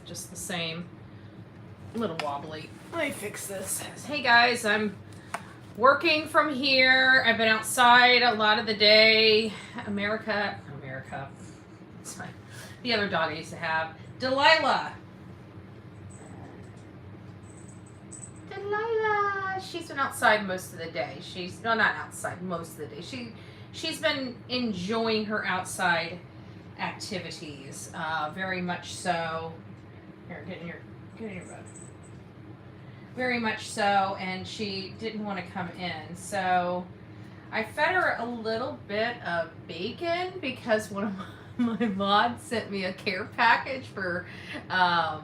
just the same. A little wobbly. Let me fix this. Hey guys, I'm working from here. I've been outside a lot of the day. America. It's fine. The other dog I used to have. Delilah. She's been outside most of the day. Not outside most of the day. She's been enjoying her outside activities, very much so. Here, get in your bed. Very much so, and she didn't want to come in, so I fed her a little bit of bacon because one of my mods sent me a care package for the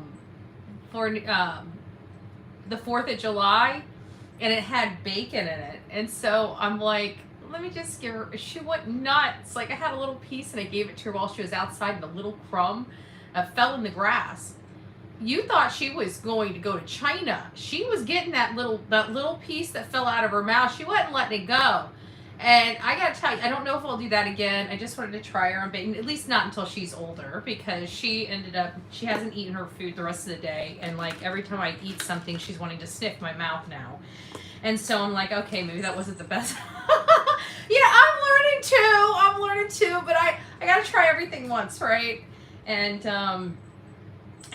4th of July, and it had bacon in it, and so I'm like, let me just give her. She went nuts. Like, I had a little piece and I gave it to her while she was outside, and a little crumb fell in the grass. You thought she was going to go to China. She was getting that little piece that fell out of her mouth. She wasn't letting it go. And I gotta tell you, I don't know if I'll do that again. I just wanted to try her on bacon, at least not until she's older, because she hasn't eaten her food the rest of the day, and like every time I eat something, she's wanting to sniff my mouth now. And so I'm like, okay, maybe that wasn't the best. Yeah, I'm learning too, but I gotta try everything once, right? And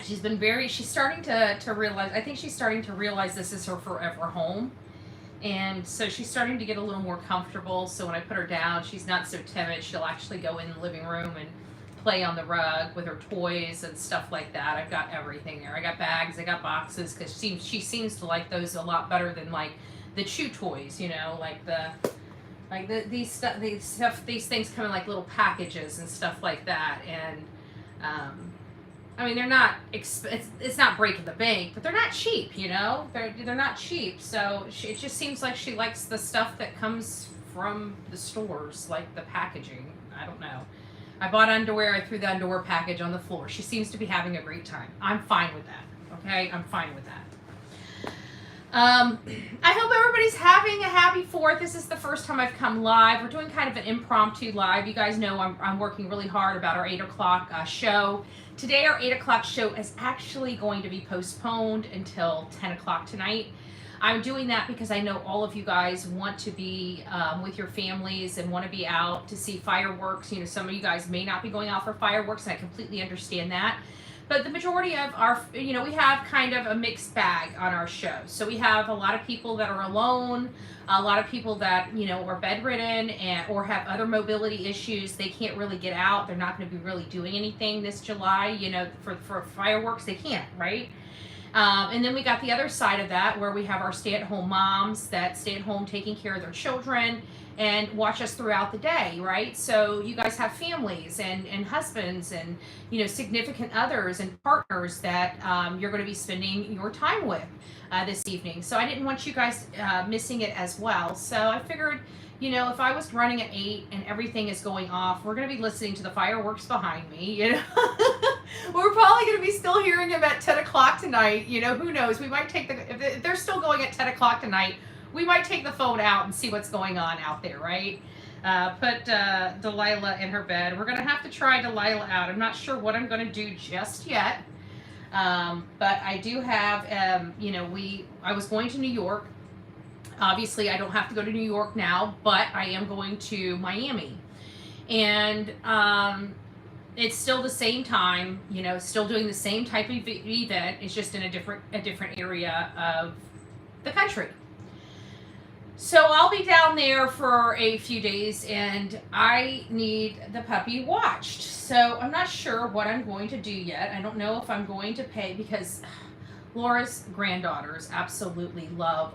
she's starting to realize, I think she's starting to realize this is her forever home. And so she's starting to get a little more comfortable. So when I put her down, she's not so timid. She'll actually go in the living room and play on the rug with her toys and stuff like that. I've got everything there. I got bags, I got boxes, because she seems to like those a lot better than like the chew toys, you know, these things come in like little packages and stuff like that. And I mean, they're not, it's not breaking the bank, but they're not cheap, you know? They're not cheap, so it just seems like she likes the stuff that comes from the stores, like the packaging. I don't know. I bought underwear, I threw the underwear package on the floor. She seems to be having a great time. I'm fine with that, okay? I'm fine with that. I hope everybody's having a happy 4th. This is the first time I've come live. We're doing kind of an impromptu live. You guys know I'm working really hard about our 8 o'clock show. Today our 8 o'clock show is actually going to be postponed until 10 o'clock tonight. I'm doing that because I know all of you guys want to be with your families and want to be out to see fireworks. You know, some of you guys may not be going out for fireworks, and I completely understand that. But the majority of our, you know, we have kind of a mixed bag on our show. So we have a lot of people that are alone, a lot of people that, you know, are bedridden or have other mobility issues. They can't really get out. They're not going to be really doing anything this July, you know, for fireworks. They can't, right? And then we got the other side of that, where we have our stay-at-home moms that stay at home taking care of their children and watch us throughout the day, right? So you guys have families and husbands and, you know, significant others and partners that you're going to be spending your time with this evening. So I didn't want you guys missing it as well. So I figured, you know, if I was running at 8 and everything is going off, we're going to be listening to the fireworks behind me, you know. We're probably going to be still hearing them at 10 o'clock tonight. You know, who knows? We might take if they're still going at 10 o'clock tonight, we might take the phone out and see what's going on out there, right? Put Delilah in her bed. We're going to have to try Delilah out. I'm not sure what I'm going to do just yet. But I do have, you know, I was going to New York. Obviously, I don't have to go to New York now, but I am going to Miami. And it's still the same time, you know, still doing the same type of event. It's just in a different area of the country. So I'll be down there for a few days, and I need the puppy watched. So I'm not sure what I'm going to do yet. I don't know if I'm going to pay, because Laura's granddaughters absolutely love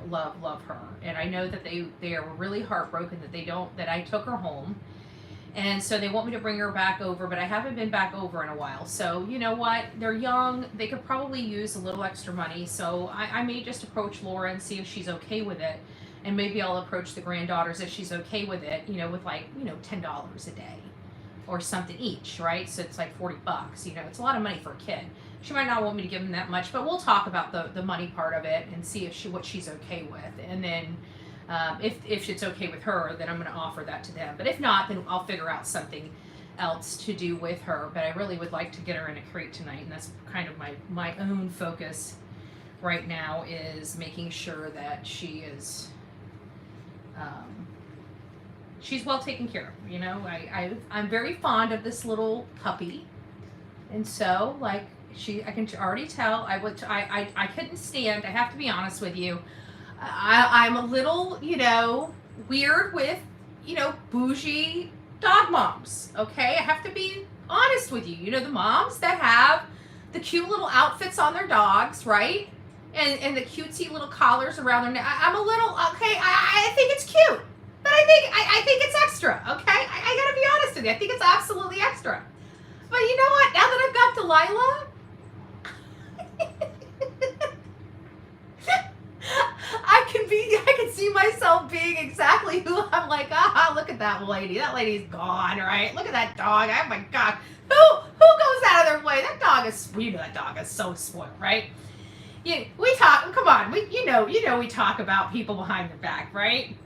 her. And I know that they are really heartbroken that I took her home. And so they want me to bring her back over, but I haven't been back over in a while. So you know what? They're young. They could probably use a little extra money. So I may just approach Laura and see if she's okay with it. And maybe I'll approach the granddaughters if she's okay with it, you know, with like, you know, $10 a day or something each, right? So it's like $40, you know, it's a lot of money for a kid. She might not want me to give them that much, but we'll talk about the money part of it and see what she's okay with. And then if it's okay with her, then I'm going to offer that to them. But if not, then I'll figure out something else to do with her, but I really would like to get her in a crate tonight, and that's kind of my own focus right now, is making sure that she is she's well taken care of. You know, I'm very fond of this little puppy, and so like I can already tell I couldn't stand. I have to be honest with you. I'm a little, you know, weird with, you know, bougie dog moms. Okay, I have to be honest with you. You know, the moms that have the cute little outfits on their dogs, right? And the cutesy little collars around their neck. I'm a little, okay, I think it's cute. But I think it's extra, okay? I gotta be honest with you. I think it's absolutely extra. But you know what? Now that I've got Delilah, I can see myself being exactly who I'm like, look at that lady. That lady's gone, right? Look at that dog. Oh my God. Who goes out of their way? That dog is, you know, that dog is so spoiled, right? We talk, come on, we talk about people behind their back, right?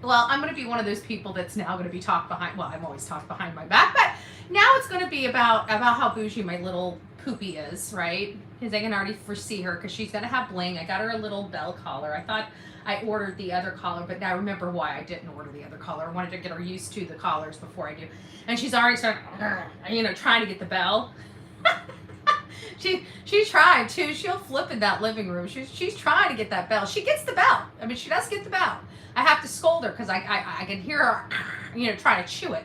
Well, I'm going to be one of those people that's now going to be talked behind, well, I've always talked behind my back, but now it's going to be about how bougie my little poopy is, right? Because I can already foresee her, because she's going to have bling. I got her a little bell collar. I thought I ordered the other collar, but now I remember why I didn't order the other collar. I wanted to get her used to the collars before I do. And she's already starting, you know, trying to get the bell. She's trying too. She'll flip in that living room. She's trying to get that bell. She gets the bell. I mean, she does get the bell. I have to scold her because I can hear her, you know, try to chew it,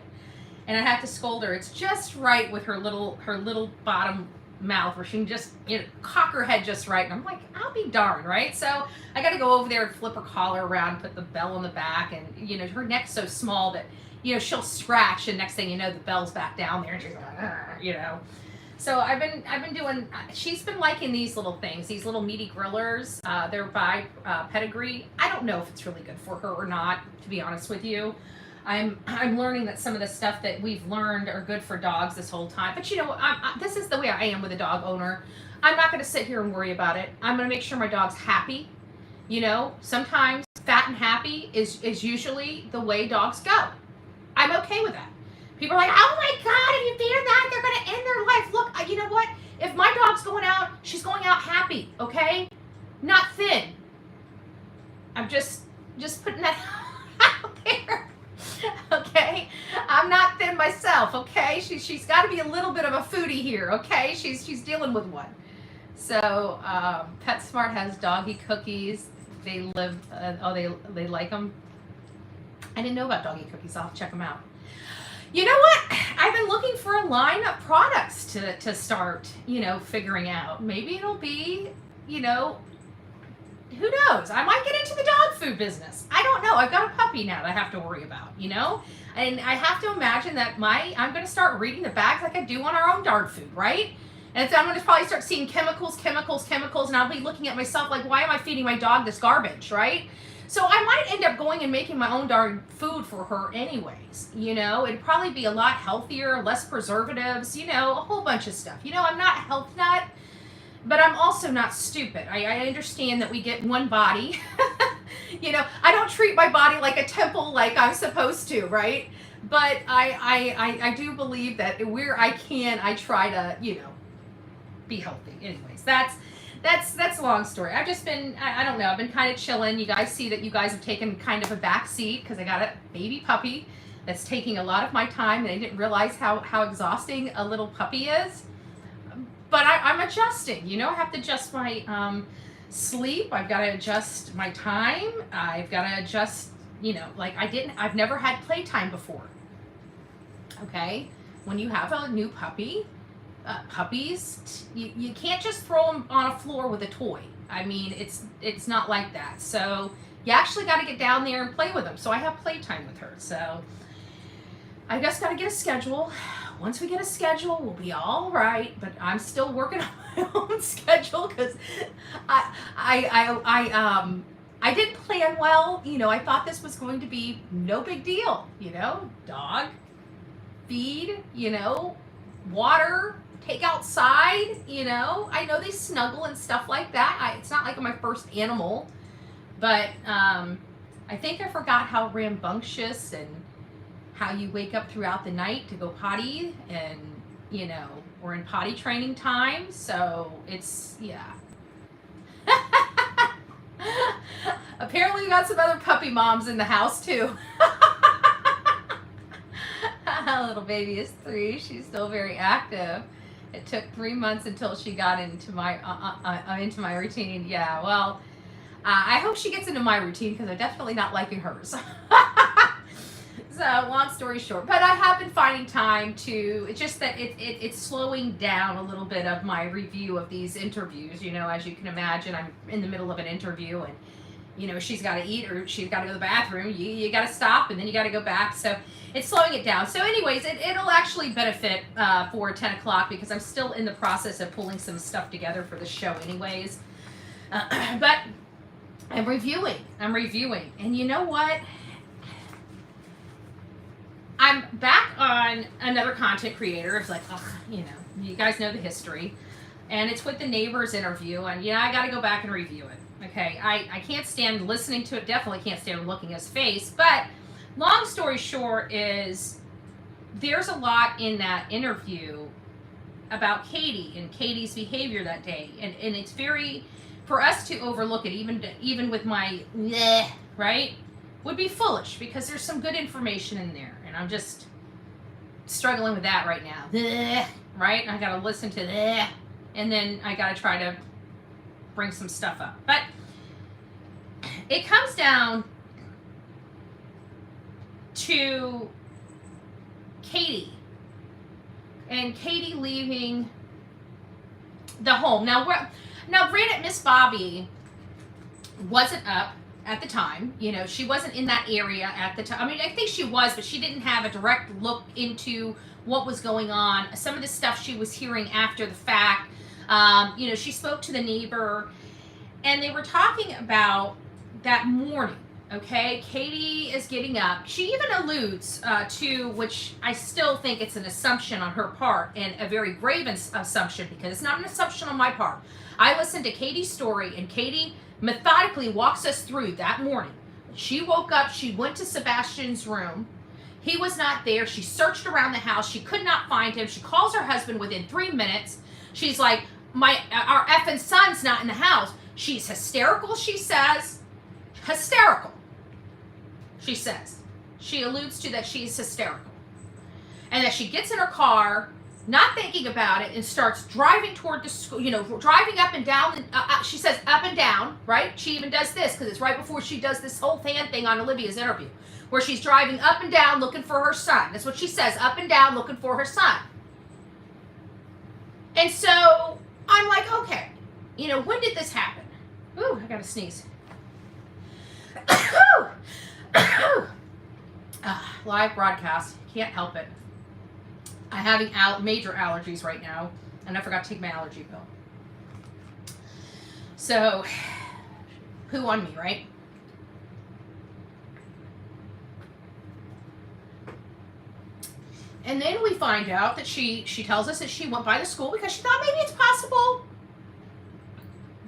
and I have to scold her. It's just right with her little bottom mouth where she can just, you know, cock her head just right. And I'm like, I'll be darned, right? So I got to go over there and flip her collar around, put the bell on the back, and you know, her neck's so small that, you know, she'll scratch, and next thing you know, the bell's back down there, and she's like, you know. So I've been doing, she's been liking these little things, these little meaty grillers. They're by Pedigree. I don't know if it's really good for her or not, to be honest with you. I'm learning that some of the stuff that we've learned are good for dogs this whole time. But you know, this is the way I am with a dog owner. I'm not going to sit here and worry about it. I'm going to make sure my dog's happy. You know, sometimes fat and happy is usually the way dogs go. I'm okay with that. People are like, oh my God, if you feed that, they're going to end their life. Look, you know what? If my dog's going out, she's going out happy, okay? Not thin. I'm just putting that out there, okay? I'm not thin myself, okay? She's got to be a little bit of a foodie here, okay? She's dealing with one. So PetSmart has doggy cookies. They live, they like them. I didn't know about doggy cookies. I'll have to check them out. You know what? I've been looking for a line of products to start, you know, figuring out. Maybe it'll be, you know, who knows? I might get into the dog food business. I don't know. I've got a puppy now that I have to worry about, you know? And I have to imagine that I'm going to start reading the bags like I do on our own dog food, right? And so I'm going to probably start seeing chemicals, and I'll be looking at myself like, why am I feeding my dog this garbage, right? So I might end up going and making my own darn food for her anyways, you know? It'd probably be a lot healthier, less preservatives, you know, a whole bunch of stuff. You know, I'm not a health nut, but I'm also not stupid. I understand that we get one body. You know, I don't treat my body like a temple like I'm supposed to, right? But I do believe that where I can, I try to, you know, be healthy. Anyways, that's a long story. I've just been, I don't know, I've been kind of chilling. You guys see that you guys have taken kind of a back seat because I got a baby puppy that's taking a lot of my time, and I didn't realize how exhausting a little puppy is. But I'm adjusting, you know, I have to adjust my sleep. I've got to adjust my time. I've got to adjust, you know, like I've never had playtime before. Okay? When you have a new puppy, puppies, you can't just throw them on a floor with a toy. I mean, it's not like that. So you actually got to get down there and play with them. So I have playtime with her. So I just got to get a schedule. Once we get a schedule, we'll be all right. But I'm still working on my own schedule because I didn't plan well. You know, I thought this was going to be no big deal. You know, dog, feed, you know, water, take outside, you know. I know they snuggle and stuff like that. It's not like my first animal, but I think I forgot how rambunctious and how you wake up throughout the night to go potty, and you know, we're in potty training time, so it's, yeah. Apparently we got some other puppy moms in the house too. Little baby is 3. She's still very active. It took 3 months until she got into my routine. Yeah, well, I hope she gets into my routine because I'm definitely not liking hers. So, long story short, but I have been finding time to, it's just that it's slowing down a little bit of my review of these interviews. You know, as you can imagine, I'm in the middle of an interview, and you know, she's got to eat or she's got to go to the bathroom. You got to stop, and then you got to go back. So it's slowing it down. So anyways, it'll actually benefit for 10 o'clock because I'm still in the process of pulling some stuff together for the show anyways. But I'm reviewing. And you know what? I'm back on another content creator. It's like, you know, you guys know the history. And it's with the neighbors interview. And, yeah, I got to go back and review it. Okay, I can't stand listening to it. Definitely can't stand looking at his face. But long story short is there's a lot in that interview about Katie and Katie's behavior that day. And it's very, for us to overlook it, even with my, right, would be foolish because there's some good information in there. And I'm just struggling with that right now. Right? I got to listen to that. And then I got to try to bring some stuff up. But it comes down to Katie and Katie leaving the home. Now granted, Miss Bobby wasn't up at the time. You know, she wasn't in that area at the time. I mean, I think she was, but she didn't have a direct look into what was going on. Some of the stuff she was hearing after the fact. You know, she spoke to the neighbor, and they were talking about that morning. Okay, Katie is getting up. She even alludes to, which I still think it's an assumption on her part, and a very grave assumption, because it's not an assumption on my part. I listened to Katie's story, and Katie methodically walks us through that morning. She woke up, she went to Sebastian's room. He was not there. She searched around the house. She could not find him. She calls her husband within 3 minutes. She's like, our effing son's not in the house. She's hysterical, she says. Hysterical, she says. She alludes to that she's hysterical. And that she gets in her car, not thinking about it, and starts driving toward the school, you know, driving up and down. She says up and down, right? She even does this because it's right before she does this whole fan thing on Olivia's interview, where she's driving up and down looking for her son. That's what she says, up and down looking for her son. And so I'm like, okay, you know, when did this happen? Ooh, I gotta sneeze. Live broadcast, can't help it. I'm having major allergies right now, and I forgot to take my allergy pill. So, poo on me, right? And then we find out that she tells us that she went by the school because she thought maybe it's possible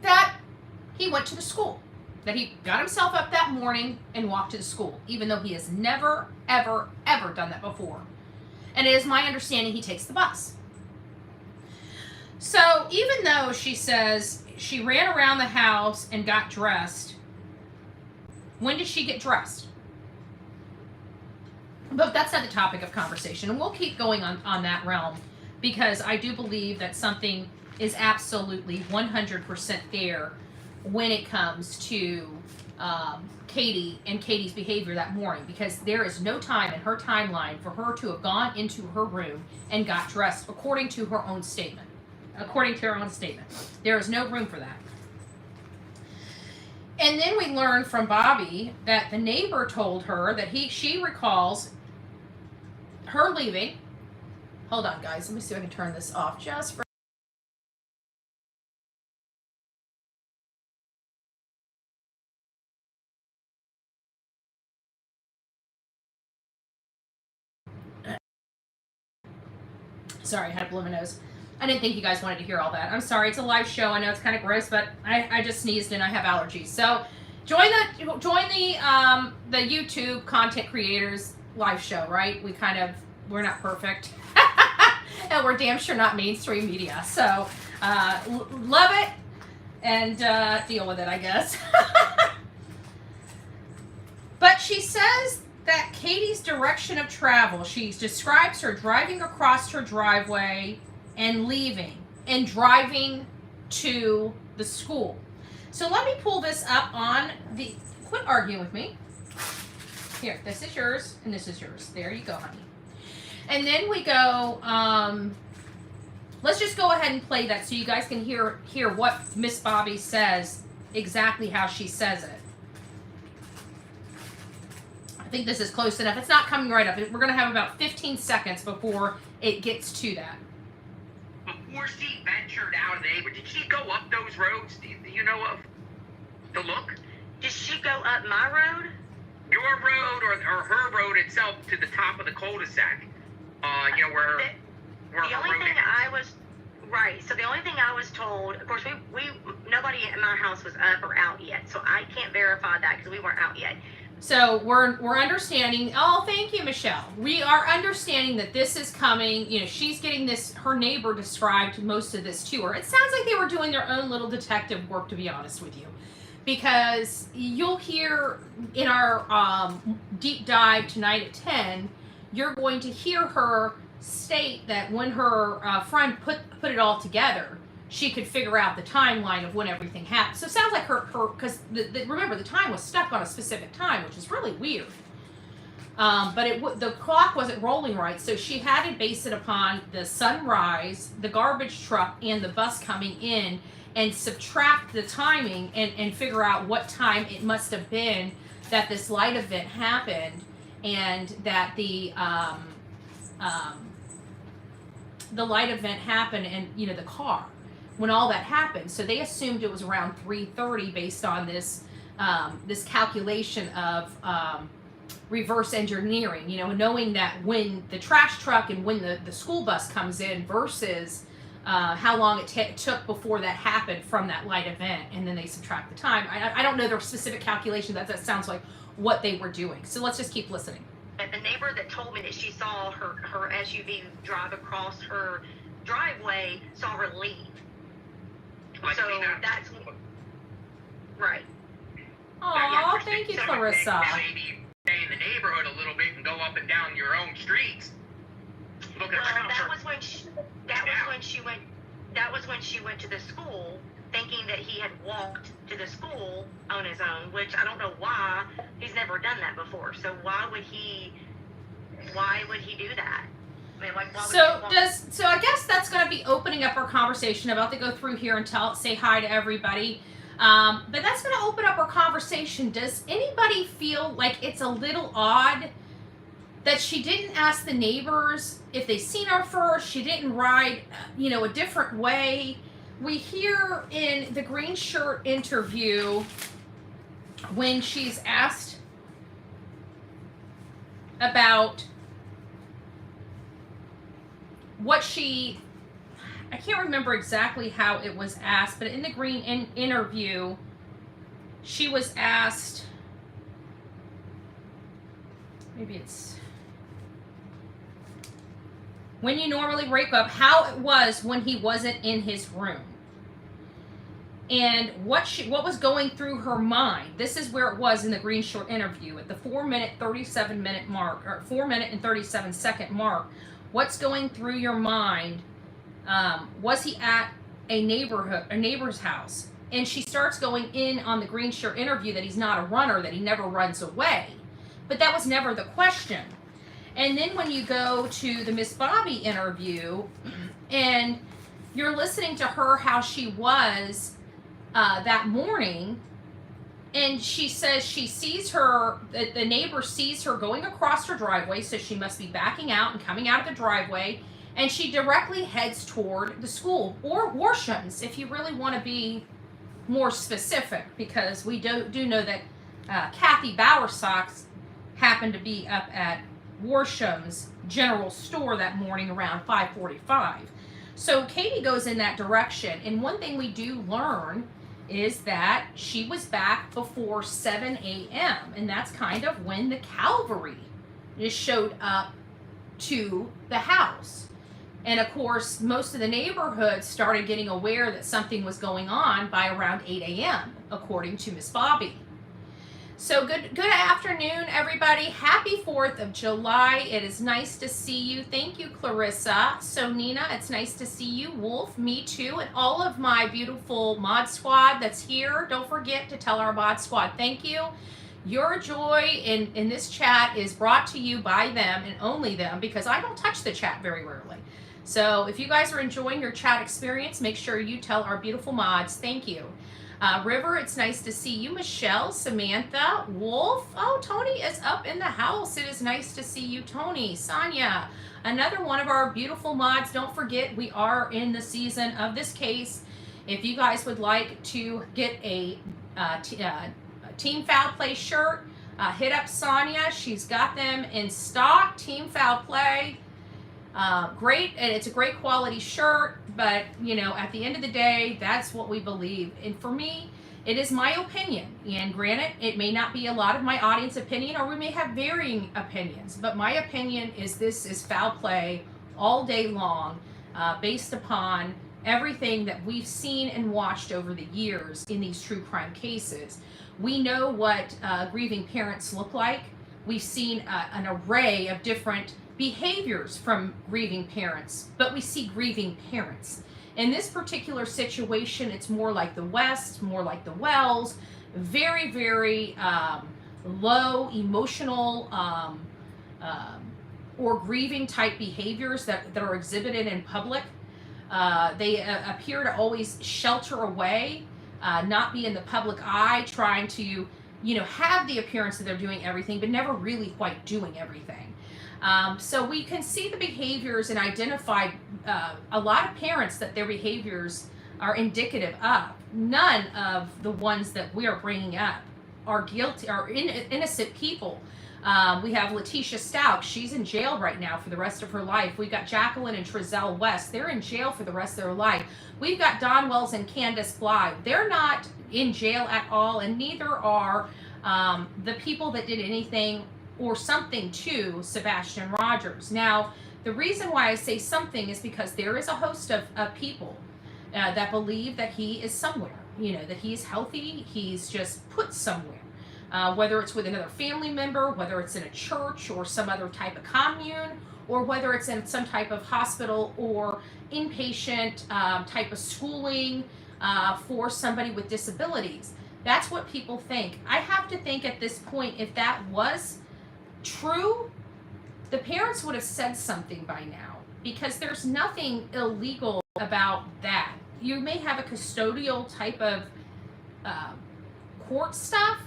that he went to the school. That he got himself up that morning and walked to the school, even though he has never, ever, ever done that before. And it is my understanding he takes the bus. So even though she says she ran around the house and got dressed, when did she get dressed? But that's not the topic of conversation, and we'll keep going on that realm, because I do believe that something is absolutely 100% there when it comes to Katie and Katie's behavior that morning, because there is no time in her timeline for her to have gone into her room and got dressed according to her own statement. There is no room for that. And then we learn from Bobby that the neighbor told her that she recalls her leaving. Hold on, guys. Let me see if I can turn this off just for. Sorry, I had to blow my nose. I didn't think you guys wanted to hear all that. I'm sorry, it's a live show. I know it's kind of gross, but I just sneezed and I have allergies. So join the YouTube content creators live show, right? We're not perfect. And we're damn sure not mainstream media. So, love it and deal with it, I guess. But she says that Katie's direction of travel, she describes her driving across her driveway and leaving and driving to the school. So let me pull this up on the, quit arguing with me. Here, this is yours and this is yours. There you go, honey. And then we go, let's just go ahead and play that so you guys can hear what Miss Bobby says, exactly how she says it. I think this is close enough. It's not coming right up. We're going to have about 15 seconds before it gets to that. Before she ventured out of the neighborhood, did she go up those roads? Do you know of the look? Did she go up my road? Your road or her road itself to the top of the cul-de-sac? You know, where the only thing I was, right, so the only thing I was told, of course, nobody in my house was up or out yet, so I can't verify that because we weren't out yet. So we're understanding. Oh, thank you, Michelle. We are understanding that this is coming. You know, she's getting this. Her neighbor described most of this to her. It sounds like they were doing their own little detective work, to be honest with you, because you'll hear in our deep dive tonight at 10. You're going to hear her state that when her friend put it all together, she could figure out the timeline of when everything happened. So it sounds like her because remember the time was stuck on a specific time, which is really weird. But the clock wasn't rolling right, so she had to base it upon the sunrise, the garbage truck, and the bus coming in, and subtract the timing and figure out what time it must have been that this light event happened, and that the light event happened, and you know the car. When all that happened, so they assumed it was around 3:30 based on this this calculation of reverse engineering, you know, knowing that when the trash truck and when the school bus comes in versus how long it took before that happened from that light event, and then they subtract the time. I don't know their specific calculation. That sounds like what they were doing. So let's just keep listening. And the neighbor that told me that she saw her SUV drive across her driveway saw her leave. So that's right. Oh, thank you, Clarissa. Maybe stay in the neighborhood a little bit and go up and down your own streets. Look at that was when she went to the school, thinking that he had walked to the school on his own, which I don't know why. He's never done that before. So why would he do that? I mean, like, so I guess that's going to be opening up our conversation. About to go through here and say hi to everybody. But that's going to open up our conversation. Does anybody feel like it's a little odd that she didn't ask the neighbors if they seen her first? She didn't ride, you know, a different way. We hear in the green shirt interview when she's asked about what I can't remember exactly how it was asked, but in the green interview, she was asked, maybe it's, when you normally wake up, how it was when he wasn't in his room. And what was going through her mind. This is where it was in the green short interview at the 4-minute 37-minute mark, or 4-minute and 37-second mark. What's going through your mind? Was he at a neighbor's house? And she starts going in on the green shirt interview that he's not a runner, that he never runs away. But that was never the question. And then when you go to the Miss Bobby interview and you're listening to her, how she was that morning, and she says she sees her, the neighbor sees her going across her driveway, so she must be backing out and coming out of the driveway, and she directly heads toward the school, or Warsham's, if you really want to be more specific, because we do know that Kathy Bowersox happened to be up at Warsham's general store that morning around 5:45. So Katie goes in that direction, and one thing we do learn is that she was back before 7 a.m. and that's kind of when the cavalry just showed up to the house. And of course, most of the neighborhood started getting aware that something was going on by around 8 a.m., according to Miss Bobby. So good afternoon, everybody. Happy 4th of July. It is nice to see you. Thank you, Clarissa. So Nina, it's nice to see you. Wolf, me too. And all of my beautiful mod squad that's here. Don't forget to tell our mod squad thank you. Your joy in this chat is brought to you by them and only them, because I don't touch the chat very rarely. So if you guys are enjoying your chat experience, make sure you tell our beautiful mods thank you. River, it's nice to see you. Michelle, Samantha, Wolf. Oh, Tony is up in the house. It is nice to see you, Tony. Sonia, another one of our beautiful mods. Don't forget, we are in the season of this case. If you guys would like to get a Team Foul Play shirt, hit up Sonia. She's got them in stock. Team Foul Play. Great, and it's a great quality shirt, but you know, at the end of the day, that's what we believe. And for me, it is my opinion, and granted, it may not be a lot of my audience opinion, or we may have varying opinions, but my opinion is this is foul play all day long, based upon everything that we've seen and watched over the years in these true crime cases. We know what grieving parents look like. We've seen an array of different behaviors from grieving parents, but we see grieving parents. In this particular situation, it's more like the West, more like the Wells, very, very low emotional or grieving type behaviors that are exhibited in public. They appear to always shelter away, not be in the public eye, trying to, you know, have the appearance that they're doing everything, but never really quite doing everything. So we can see the behaviors and identify a lot of parents that their behaviors are indicative of. None of the ones that we are bringing up are guilty, are innocent people. We have Letitia Stout. She's in jail right now for the rest of her life. We've got Jacqueline and Trezelle West. They're in jail for the rest of their life. We've got Don Wells and Candace Bly. They're not in jail at all, and neither are the people that did anything or something to Sebastian Rogers. Now, the reason why I say something is because there is a host of people that believe that he is somewhere, you know, that he's healthy, he's just put somewhere, whether it's with another family member, whether it's in a church or some other type of commune, or whether it's in some type of hospital or inpatient type of schooling for somebody with disabilities. That's what people think. I have to think at this point, if that was true, the parents would have said something by now, because there's nothing illegal about that. You may have a custodial type of court stuff,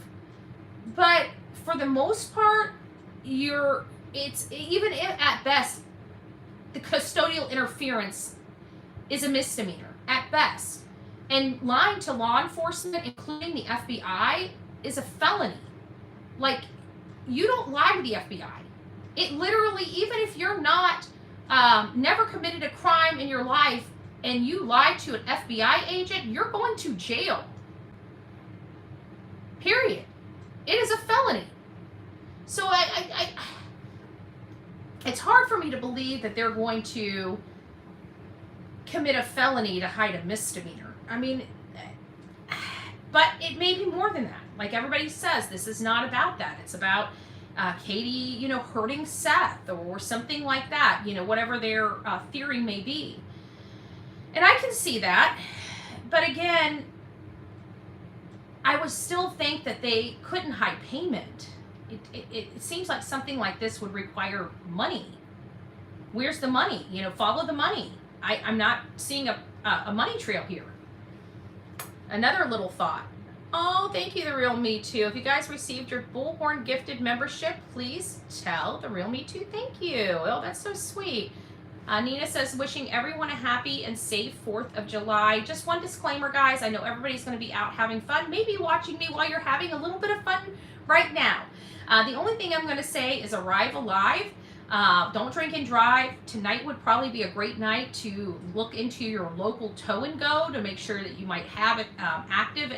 but for the most part, it's even if at best the custodial interference is a misdemeanor at best, and lying to law enforcement, including the FBI, is a felony. Like, you don't lie to the FBI. It literally, even if you're not, never committed a crime in your life and you lie to an FBI agent, you're going to jail. Period. It is a felony. So it's hard for me to believe that they're going to commit a felony to hide a misdemeanor. I mean, but it may be more than that. Like everybody says, this is not about that. It's about Katie, you know, hurting Seth or something like that, you know, whatever their theory may be. And I can see that. But again, I would still think that they couldn't hide payment. It seems like something like this would require money. Where's the money? You know, follow the money. I'm not seeing a money trail here. Another little thought. Oh, thank you, The Real Me Too. If you guys received your Bullhorn gifted membership, please tell The Real Me Too thank you. Oh, that's so sweet. Nina says, wishing everyone a happy and safe 4th of July. Just one disclaimer, guys. I know everybody's going to be out having fun, maybe watching me while you're having a little bit of fun right now. The only thing I'm going to say is arrive alive. Don't drink and drive. Tonight would probably be a great night to look into your local tow and go to make sure that you might have it active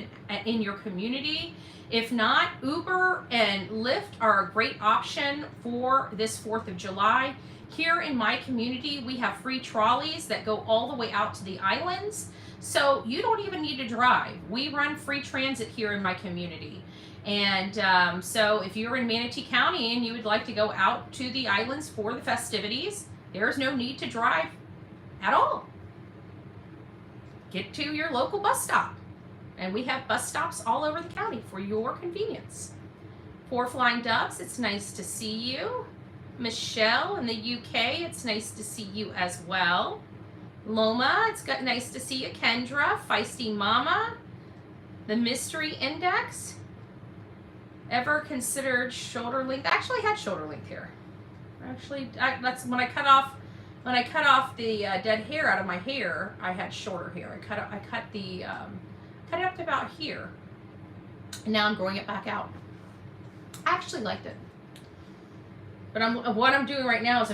in your community. If not, Uber and Lyft are a great option for this 4th of July. Here in my community, we have free trolleys that go all the way out to the islands. So you don't even need to drive. We run free transit here in my community. And so if you're in Manatee County and you would like to go out to the islands for the festivities, there's no need to drive at all. Get to your local bus stop. And we have bus stops all over the county for your convenience. For Flying Doves, it's nice to see you. Michelle in the UK, it's nice to see you as well. Loma, it's nice to see you. Kendra, Feisty Mama, the Mystery Index. Ever considered shoulder length? I actually had shoulder length here. Actually, that's when I cut off the dead hair out of my hair. I had shorter hair. I cut it up to about here, and now I'm growing it back out. I actually liked it, but what I'm doing right now is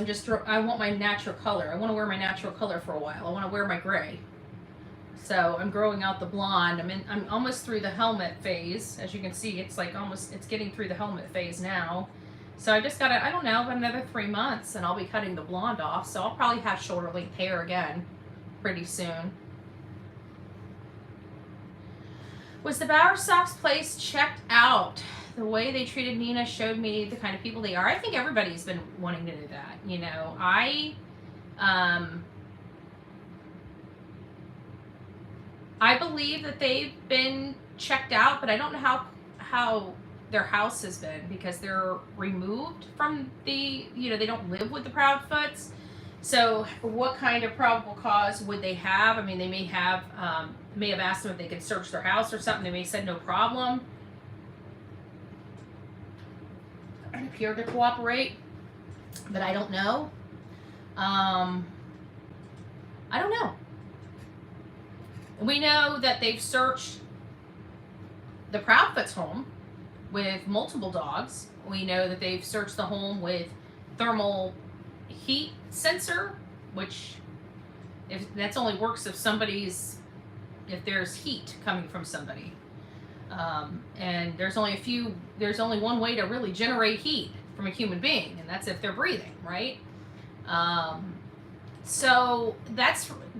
I want my natural color. I want to wear my natural color for a while. I want to wear my gray. So I'm growing out the blonde. I'm almost through the helmet phase. As you can see, it's getting through the helmet phase now. So I just got I don't know, about another 3 months and I'll be cutting the blonde off. So I'll probably have shoulder length hair again pretty soon. Was the Bower Sox place checked out? The way they treated Nina showed me the kind of people they are. I think everybody's been wanting to do that. You know, I believe that they've been checked out, but I don't know how their house has been because they're removed from they don't live with the Proudfoots. So what kind of probable cause would they have? I mean, they may have asked them if they could search their house or something. They may have said no problem and appear to cooperate, but I don't know. I don't know. We know that they've searched the Proudfoot's home with multiple dogs. We know that they've searched the home with thermal heat sensor, which if that's only works if there's heat coming from somebody. And there's only one way to really generate heat from a human being, and that's if they're breathing, right? So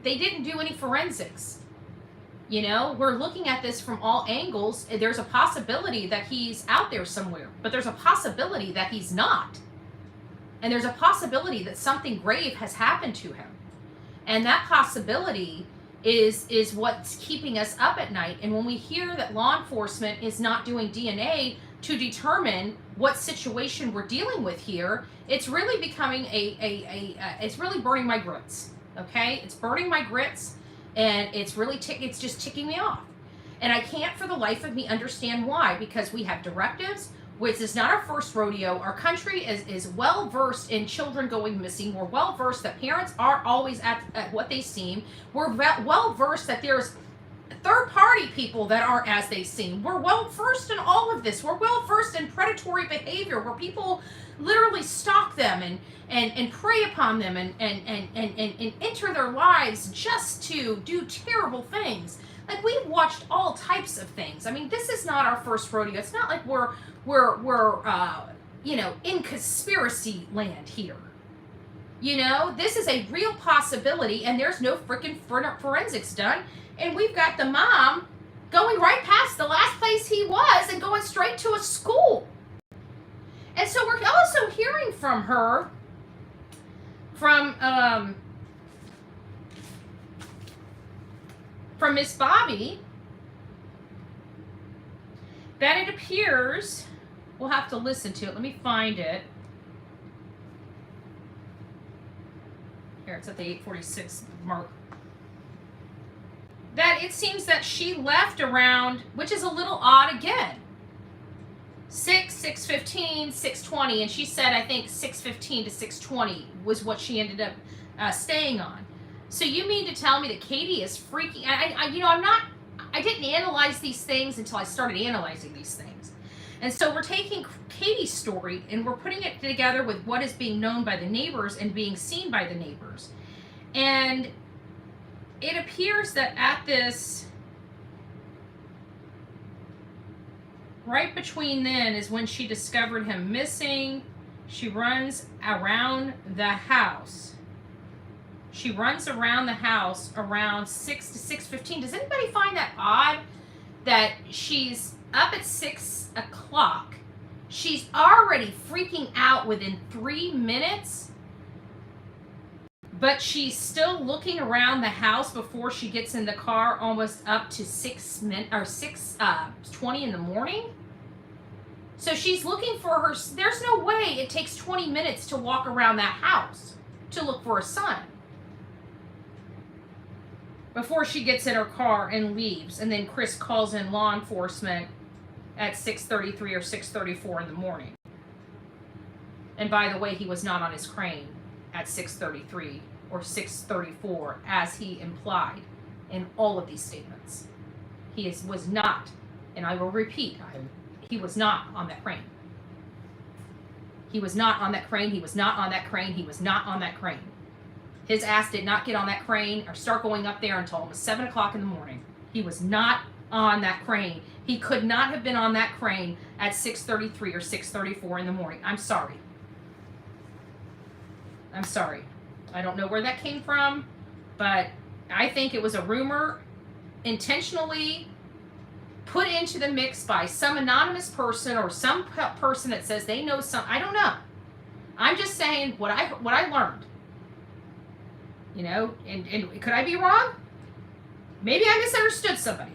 they didn't do any forensics. You know, we're looking at this from all angles. There's a possibility that he's out there somewhere, but there's a possibility that he's not. And there's a possibility that something grave has happened to him. And that possibility is what's keeping us up at night. And when we hear that law enforcement is not doing DNA to determine what situation we're dealing with here, it's really becoming it's really burning my grits. Okay? It's burning my grits. And it's really it's just ticking me off. And I can't for the life of me understand why, because we have directives, which is not our first rodeo. Our country is well versed in children going missing. We're well versed that parents aren't always at what they seem. We're well versed that there's third party people that aren't as they seem. We're well versed in all of this. We're well versed in predatory behavior where people literally stalk them and prey upon them and enter their lives just to do terrible things. Like, we've watched all types of things. I mean, this is not our first rodeo. It's not like we're in conspiracy land here. You know, this is a real possibility, and there's no freaking forensics done. And we've got the mom going right past the last place he was and going straight to a school. And so we're also hearing from her, from Miss Bobby, that it appears, we'll have to listen to it. Let me find it. Here, it's at the 8:46 mark. That it seems that she left around, which is a little odd again, 6:15, 6:20, and she said, I think 6:15 to 6:20 was what she ended up staying on. So you mean to tell me that Katie is freaking? I didn't analyze these things until I started analyzing these things, And so we're taking Katie's story and we're putting it together with what is being known by the neighbors and being seen by the neighbors. And it appears that at this, right between then is when she discovered him missing. She runs around the house. She runs around the house around 6 to 6:15. Does anybody find that odd that she's up at 6 o'clock? She's already freaking out within 3 minutes, but she's still looking around the house before she gets in the car, almost up to 6:20 in the morning. So she's looking for her. There's no way it takes 20 minutes to walk around that house to look for a son before she gets in her car and leaves. And then Chris calls in law enforcement at 6:33 or 6:34 in the morning. And by the way, he was not on his crane at 6:33 or 6:34, as he implied in all of these statements. He was not, and I will repeat, he was not on that crane. He was not on that crane. He was not on that crane. He was not on that crane. His ass did not get on that crane or start going up there until almost 7 o'clock in the morning. He was not on that crane. He could not have been on that crane at 6:33 or 6:34 in the morning. I'm sorry. I'm sorry. I don't know where that came from, but I think it was a rumor intentionally put into the mix by some anonymous person or some person that says they know some. I don't know. I'm just saying what I learned. You know, and could I be wrong? Maybe I misunderstood somebody.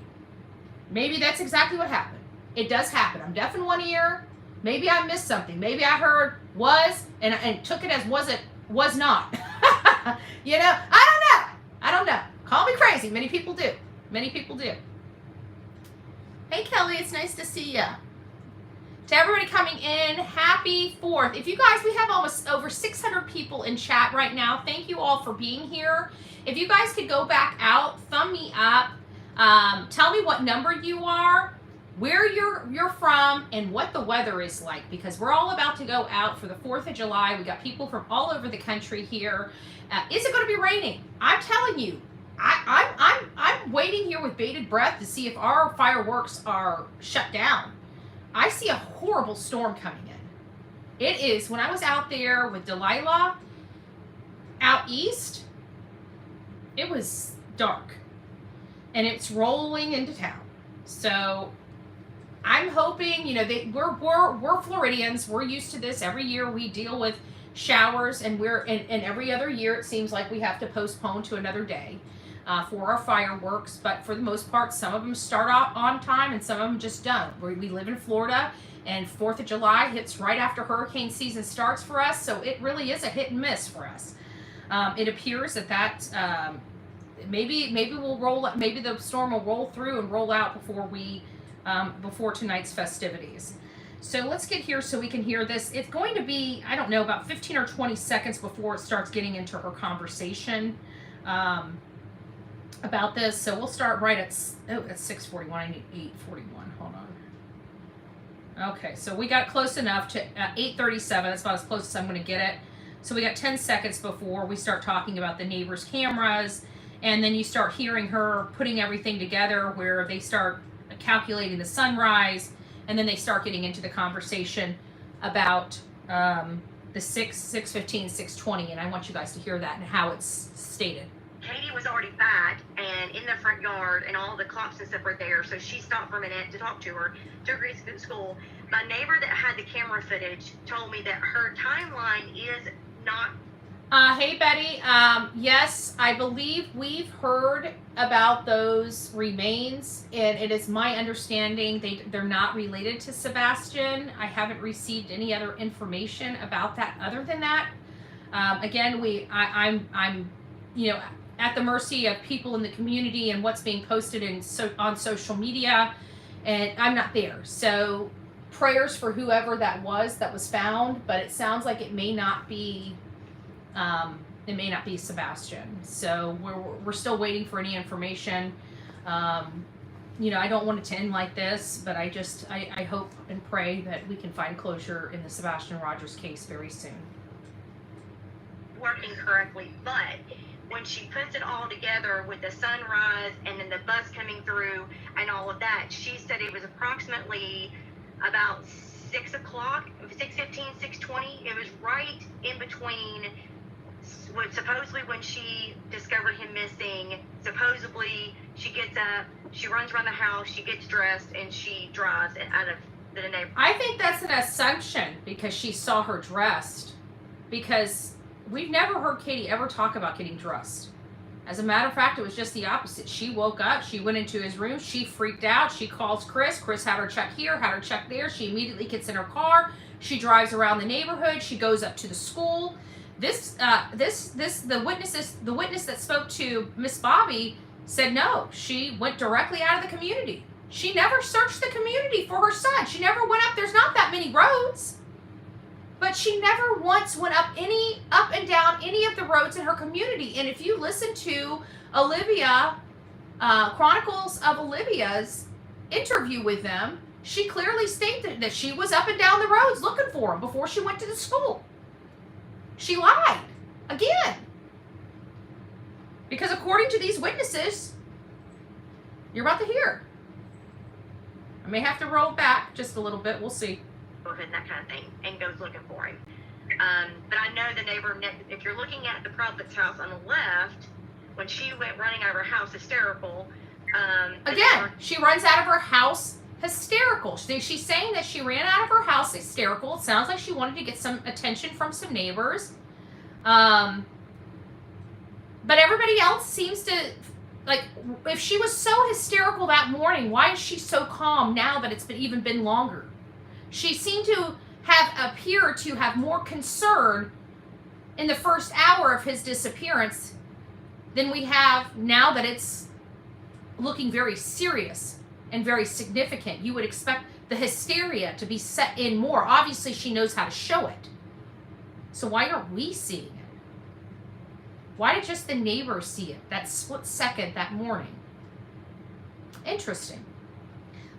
Maybe that's exactly what happened. It does happen. I'm deaf in one ear. Maybe I missed something. Maybe I heard was and took it as was not. You know, I don't know. Call me crazy. Many people do. Many people do. Hey Kelly, it's nice to see ya. To everybody coming in, happy 4th. If you guys, we have almost over 600 people in chat right now. Thank you all for being here. If you guys could go back out, thumb me up. Tell me what number you are, where you're from, and what the weather is like, because we're all about to go out for the 4th of July. We got people from all over the country here. Is it going to be raining? I'm telling you, I'm waiting here with bated breath to see if our fireworks are shut down. I see a horrible storm coming in. It is, when I was out there with Delilah out east, it was dark and it's rolling into town. So I'm hoping, you know, we're Floridians. We're used to this. Every year we deal with showers, and and every other year it seems like we have to postpone to another day for our fireworks. But for the most part, some of them start out on time and some of them just don't. We live in Florida, and 4th of July hits right after hurricane season starts for us, so it really is a hit and miss for us. It appears that maybe we'll roll. Maybe the storm will roll through and roll out before tonight's festivities. So let's get here so we can hear this. It's going to be, I don't know, about 15 or 20 seconds before it starts getting into her conversation about this. So we'll start right at 6:41. I need 8:41. Hold on. Okay, so we got close enough to 8:37. That's about as close as I'm going to get it. So we got 10 seconds before we start talking about the neighbors' cameras, and then you start hearing her putting everything together where they start calculating the sunrise, and then they start getting into the conversation about the 6:15, 6:20, and I want you guys to hear that and how it's stated. Katie was already back and in the front yard, and all the cops and stuff were there, so she stopped for a minute to talk to her, took her to school. My neighbor that had the camera footage told me that her timeline is not... Hey Betty, yes, I believe we've heard about those remains, and it is my understanding they're not related to Sebastian. I haven't received any other information about that other than that. Again, I'm you know, at the mercy of people in the community and what's being posted on social media, and I'm not there. So prayers for whoever that was found, but it sounds like it may not be Sebastian. So we're still waiting for any information. you know, I don't want it to end like this, but I hope and pray that we can find closure in the Sebastian Rogers case very soon. Working correctly, but when she puts it all together with the sunrise and then the bus coming through and all of that, she said it was approximately about 6 o'clock, 6:15, 6:20. It was right in between supposedly when she discovered him missing. Supposedly she gets up, she runs around the house, she gets dressed, and she drives out of the neighborhood. I think that's an assumption because she saw her dressed, because we've never heard Katie ever talk about getting dressed. As a matter of fact, it was just the opposite. She woke up, she went into his room, she freaked out, she calls Chris. Chris had her check here, had her check there. She immediately gets in her car, she drives around the neighborhood, she goes up to the school. The witness that spoke to Miss Bobby said no, she went directly out of the community. She never searched the community for her son. She never went up. There's not that many roads. But she never once went up and down any of the roads in her community. And if you listen to Olivia, Chronicles of Olivia's interview with them, she clearly stated that she was up and down the roads looking for him before she went to the school. She lied again. Because according to these witnesses, you're about to hear. I may have to roll back just a little bit. We'll see. And that kind of thing, and goes looking for him. But I know the neighbor next, if you're looking at the Proudfoot's house on the left, when she went running out of her house hysterical. Again, she runs out of her house hysterical. She's saying that she ran out of her house hysterical. It sounds like she wanted to get some attention from some neighbors. But everybody else seems to, like, if she was so hysterical that morning, why is she so calm now that it's been longer? She seemed to appear to have more concern in the first hour of his disappearance than we have now that it's looking very serious and very significant. You would expect the hysteria to be set in more. Obviously, she knows how to show it. So why aren't we seeing it? Why did just the neighbors see it that split second that morning? Interesting.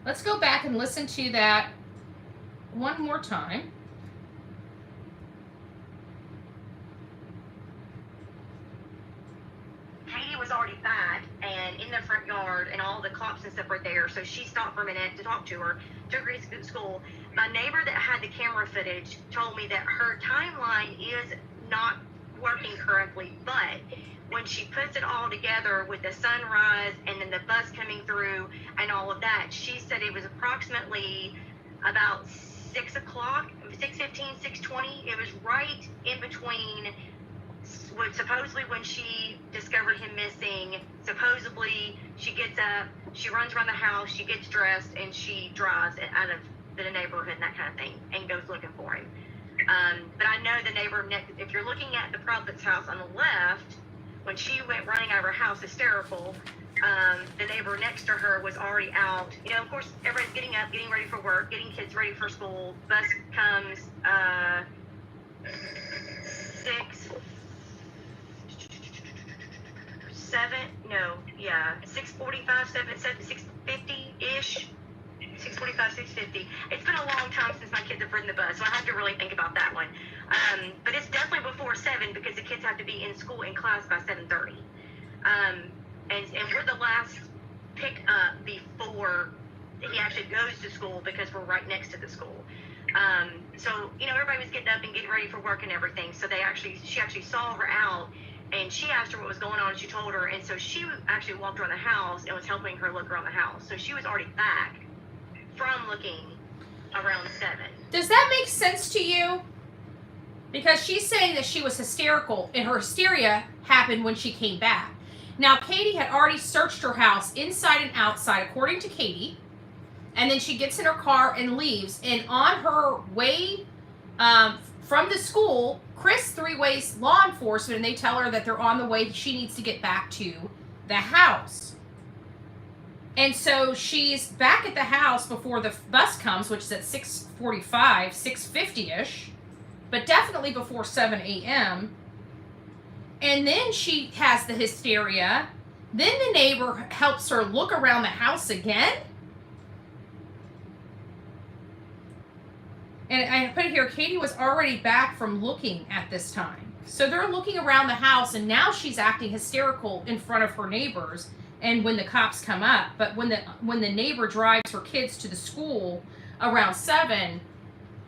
Let's go back and listen to that one more time. Katie was already back and in the front yard, and all the cops and stuff were there, so she stopped for a minute to talk to her, took her to school. My neighbor that had the camera footage told me that her timeline is not working correctly, but when she puts it all together with the sunrise and then the bus coming through and all of that, she said it was approximately about 6 o'clock, 6:15, 6:20. It was right in between supposedly when she discovered him missing. Supposedly she gets up, she runs around the house, she gets dressed, and she drives out of the neighborhood and that kind of thing, and goes looking for him. But I know the neighbor next, if you're looking at the Proudfoot's house on the left, when she went running out of her house hysterical, the neighbor next to her was already out. You know, of course, everybody's getting up, getting ready for work, getting kids ready for school. Bus comes 6:45, 6:50-ish. 6:45, 6:50. It's been a long time since my kids have ridden the bus, so I have to really think about that one. But it's definitely before 7 because the kids have to be in school in class by 7:30. And we're the last pick up before he actually goes to school because we're right next to the school. So, you know, everybody was getting up and getting ready for work and everything. So she actually saw her out, and she asked her what was going on, and she told her. And so she actually walked around the house and was helping her look around the house. So she was already back from looking around 7. Does that make sense to you? Because she's saying that she was hysterical, and her hysteria happened when she came back. Now, Katie had already searched her house inside and outside, according to Katie, and then she gets in her car and leaves. And on her way from the school, Chris three-ways law enforcement, and they tell her that they're on the way, that she needs to get back to the house. And so she's back at the house before the bus comes, which is at 6:45, 6:50-ish, but definitely before 7 a.m., and then she has the hysteria Then the neighbor helps her look around the house again. And I put it here, Katie was already back from looking at this time. So they're looking around the house, and now she's acting hysterical in front of her neighbors and when the cops come up. But when the neighbor drives her kids to the school around 7,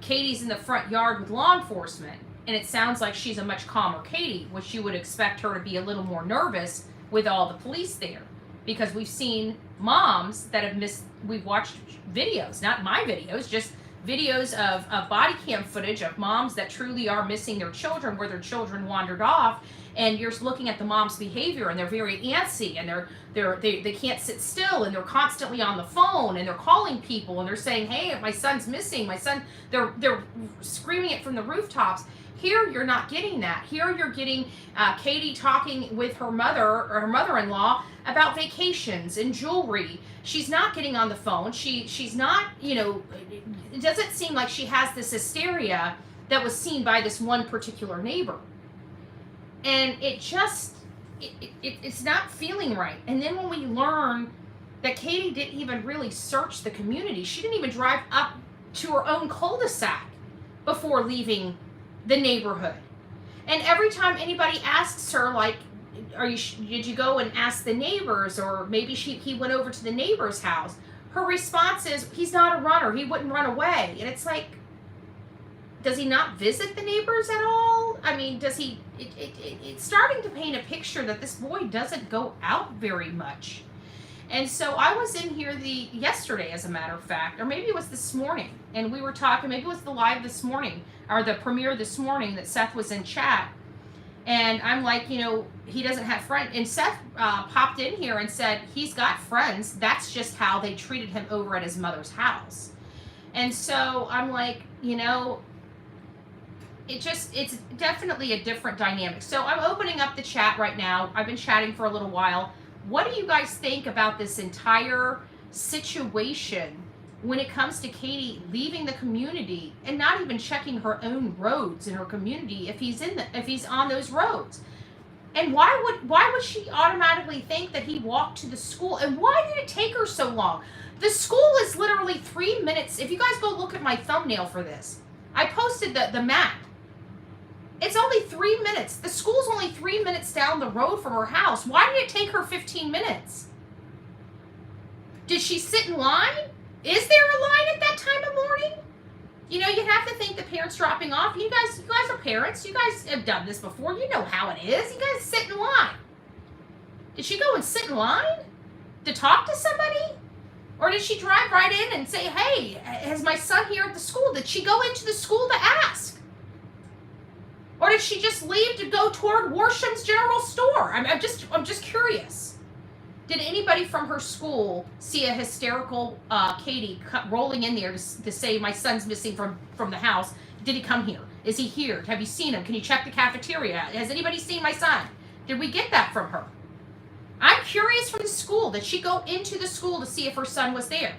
Katie's in the front yard with law enforcement. And it sounds like she's a much calmer Katie, which you would expect her to be a little more nervous with all the police there. Because we've seen moms that have we've watched videos, not my videos, just videos of body cam footage of moms that truly are missing their children, where their children wandered off, and you're looking at the mom's behavior, and they're very antsy, and they can't sit still, and they're constantly on the phone, and they're calling people, and they're saying, hey, my son's missing, they're screaming it from the rooftops. Here, you're not getting that. Here, you're getting Katie talking with her mother or her mother-in-law about vacations and jewelry. She's not getting on the phone. She's not, it doesn't seem like she has this hysteria that was seen by this one particular neighbor. And it's not feeling right. And then when we learn that Katie didn't even really search the community, she didn't even drive up to her own cul-de-sac before leaving the neighborhood. And every time anybody asks her, like, did you go and ask the neighbors, or maybe he went over to the neighbor's house, her response is, he's not a runner, he wouldn't run away. And it's like, does he not visit the neighbors at all? I mean, does he? It's starting to paint a picture that this boy doesn't go out very much. And so I was in here yesterday, as a matter of fact, or maybe it was this morning, and we were talking, maybe it was the live this morning, or the premiere this morning that Seth was in chat. And I'm like, he doesn't have friends. And Seth popped in here and said, he's got friends. That's just how they treated him over at his mother's house. And so I'm like, it's definitely a different dynamic. So I'm opening up the chat right now. I've been chatting for a little while. What do you guys think about this entire situation when it comes to Katie leaving the community and not even checking her own roads in her community if he's on those roads? And why would she automatically think that he walked to the school? And why did it take her so long? The school is literally 3 minutes. If you guys go look at my thumbnail for this, I posted the map. It's only 3 minutes. The school's only 3 minutes down the road from her house. Why did it take her 15 minutes? Did she sit in line? Is there a line at that time of morning? You have to think the parents dropping off. You guys are parents. You guys have done this before. You know how it is. You guys sit in line. Did she go and sit in line to talk to somebody? Or did she drive right in and say, hey, is my son here at the school? Did she go into the school to ask? Or did she just leave to go toward Warsham's General Store? I'm just curious. Did anybody from her school see a hysterical Katie rolling in there to say, my son's missing from the house? Did he come here? Is he here? Have you seen him? Can you check the cafeteria? Has anybody seen my son? Did we get that from her? I'm curious from the school. Did she go into the school to see if her son was there?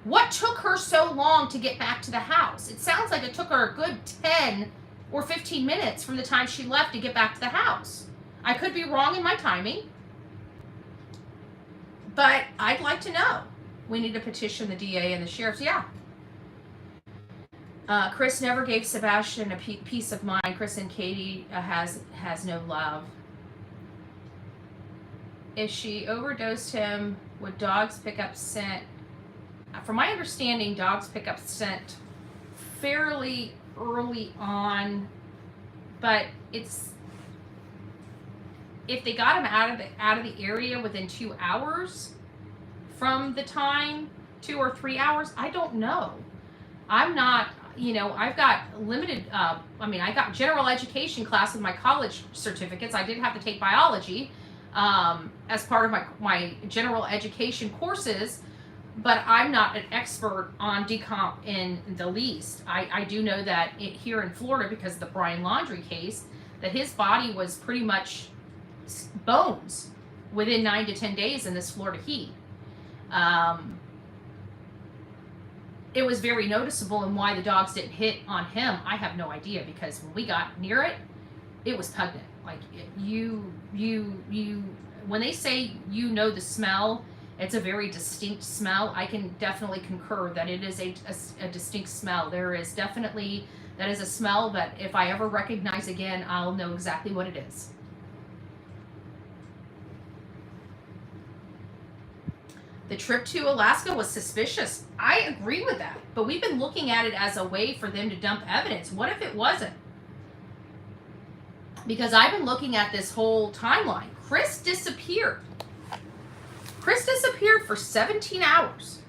What took her so long to get back to the house? It sounds like it took her a good 10 or 15 minutes from the time she left to get back to the house. I could be wrong in my timing, but I'd like to know. We need to petition the DA and the sheriffs. Yeah. Chris never gave Sebastian a peace of mind. Chris and Katie has no love. If she overdosed him, would dogs pick up scent? From my understanding, dogs pick up scent fairly early on, but it's, if they got him out of the area within 2 hours from the time, 2 or 3 hours, I don't know. I'm not, I've got limited, I got general education class with my college certificates. I did have to take biology as part of my general education courses, but I'm not an expert on decomp in the least. I do know that here in Florida, because of the Brian Laundrie case, that his body was pretty much bones within 9 to 10 days in this Florida heat. It was very noticeable, and why the dogs didn't hit on him, I have no idea, because when we got near it, it was pungent. Like, when they say you know the smell, it's a very distinct smell. I can definitely concur that it is a distinct smell. There is definitely, that is a smell that if I ever recognize again, I'll know exactly what it is. The trip to Alaska was suspicious. I agree with that, but we've been looking at it as a way for them to dump evidence. What if it wasn't? Because I've been looking at this whole timeline. Chris disappeared. Chris disappeared for 17 hours.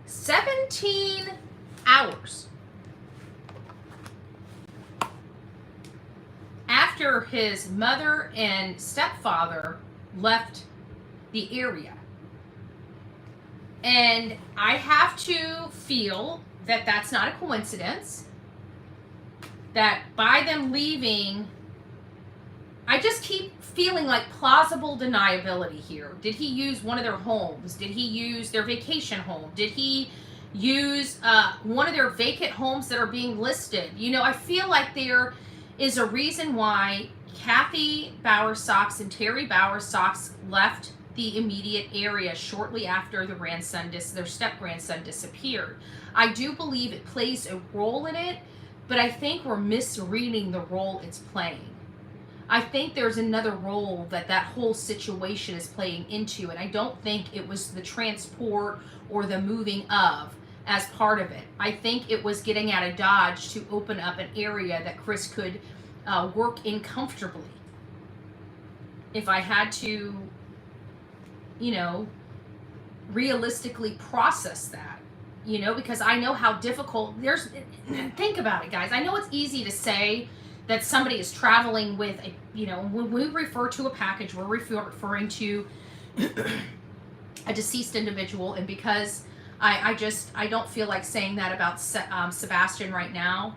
17 hours. After his mother and stepfather left the area. And I have to feel that that's not a coincidence. That by them leaving, I just keep feeling like plausible deniability here. Did he use one of their homes? Did he use their vacation home? Did he use one of their vacant homes that are being listed? You know, I feel like there is a reason why Kathy Bowersox and Terry Bowersox left the immediate area shortly after the their step-grandson disappeared. I do believe it plays a role in it, but I think we're misreading the role it's playing. I think there's another role that whole situation is playing into, and I don't think it was the transport or the moving of as part of it. I think it was getting out of Dodge to open up an area that Chris could work in comfortably. If I had to, you know, realistically process that, you know, because I know how difficult think about it, guys. I know it's easy to say that somebody is traveling with a, you know, when we refer to a package, we're referring to a deceased individual. And because I don't feel like saying that about Sebastian right now,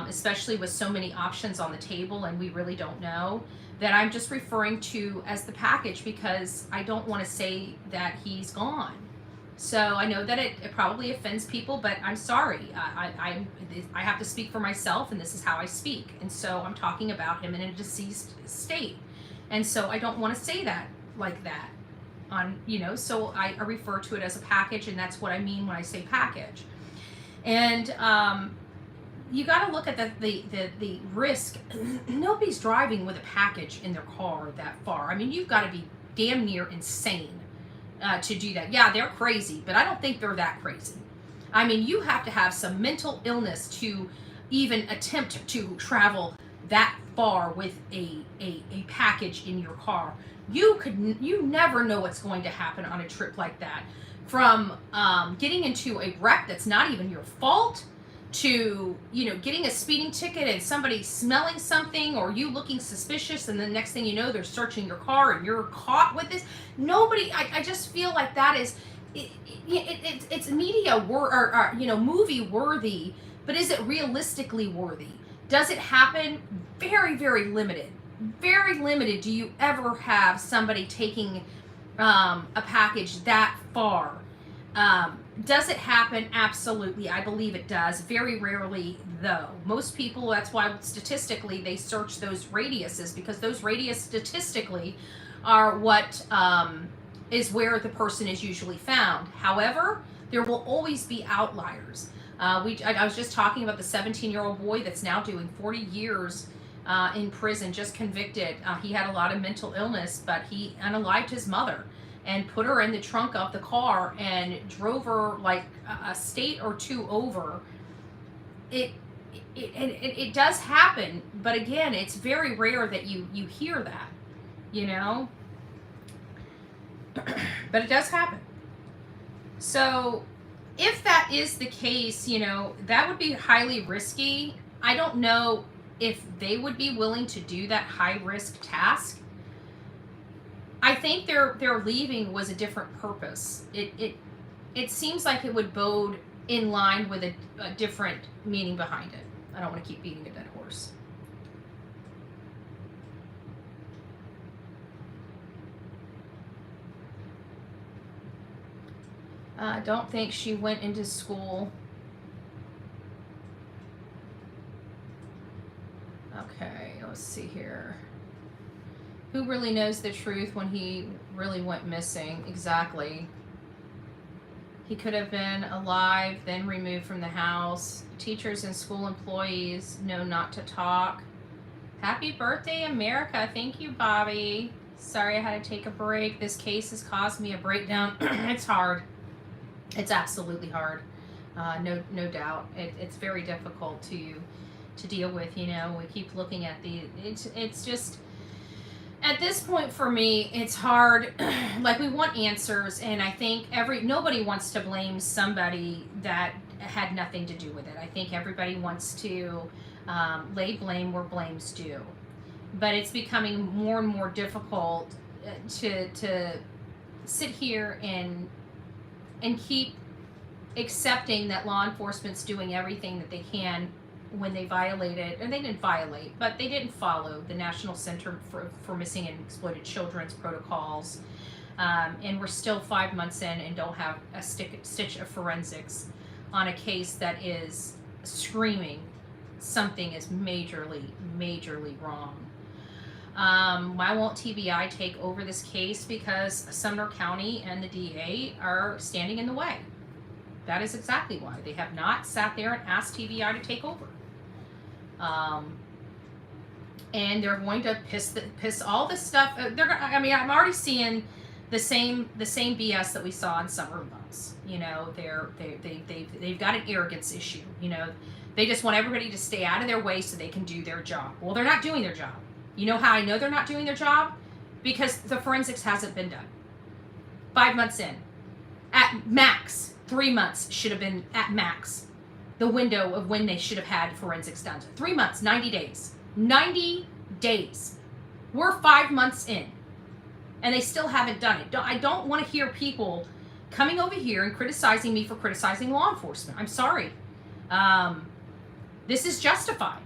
especially with so many options on the table and we really don't know, that I'm just referring to as the package because I don't want to say that he's gone. So I know that it probably offends people, but I'm sorry. I have to speak for myself, and this is how I speak. And so I'm talking about him in a deceased state. And so I don't want to say that like that. You know, so I refer to it as a package, and that's what I mean when I say package. And you got to look at the risk. Nobody's driving with a package in their car that far. I mean, you've got to be damn near insane to do that. Yeah, they're crazy, but I don't think they're that crazy. I mean, you have to have some mental illness to even attempt to travel that far with a package in your car. You never know what's going to happen on a trip like that. From getting into a wreck that's not even your fault, to, you know, getting a speeding ticket and somebody smelling something or you looking suspicious, and the next thing you know, they're searching your car and you're caught with this. I just feel like that is, it's media or you know, movie worthy, but is it realistically worthy? Does it happen? Very, very limited. Very limited. Do you ever have somebody taking a package that far? Does it happen? Absolutely. I believe it does. Very rarely, though. Most people, that's why statistically they search those radiuses, because those radius statistically are what is where the person is usually found. However, there will always be outliers. I was just talking about the 17-year-old boy that's now doing 40 years in prison, just convicted. He had a lot of mental illness, but he unalived his mother and put her in the trunk of the car and drove her like a state or two over. It does happen, but again, it's very rare that you hear that, you know. But it does happen. So if that is the case, you know, that would be highly risky. I don't know if they would be willing to do that high risk task. I think their leaving was a different purpose. It seems like it would bode in line with a different meaning behind it. I don't want to keep beating a dead horse. I don't think she went into school. Okay, let's see here. Who really knows the truth when he really went missing? Exactly. He could have been alive, then removed from the house. Teachers and school employees know not to talk. Happy birthday, America. Thank you, Bobby. Sorry I had to take a break. This case has caused me a breakdown. It's hard. It's absolutely hard. No doubt. It's very difficult to deal with, you know. We keep looking at it's just, at this point for me, it's hard. Like, we want answers, and I think nobody wants to blame somebody that had nothing to do with it. I think everybody wants to lay blame where blame's due. But it's becoming more and more difficult to sit here and keep accepting that law enforcement's doing everything that they can when they violated, and they didn't violate, but they didn't follow the National Center for Missing and Exploited Children's protocols. And we're still 5 months in and don't have a stitch of forensics on a case that is screaming something is majorly wrong. Why won't TBI take over this case? Because Sumner County and the DA are standing in the way. That is exactly why. They have not sat there and asked TBI to take over. And they're going to piss all this stuff. I'm already seeing the same BS that we on summer months. You know, they've got an arrogance issue. You know, they just want everybody to stay out of their way so they can do their job. Well, they're not doing their job. You know how I know they're not doing their job? Because the forensics hasn't been done. 5 months in. At max, 3 months should have been at max the window of when they should have had forensics done. 3 months, 90 days. 90 days. We're 5 months in, and they still haven't done it. I don't want to hear people coming over here and criticizing me for criticizing law enforcement. I'm sorry. This is justified.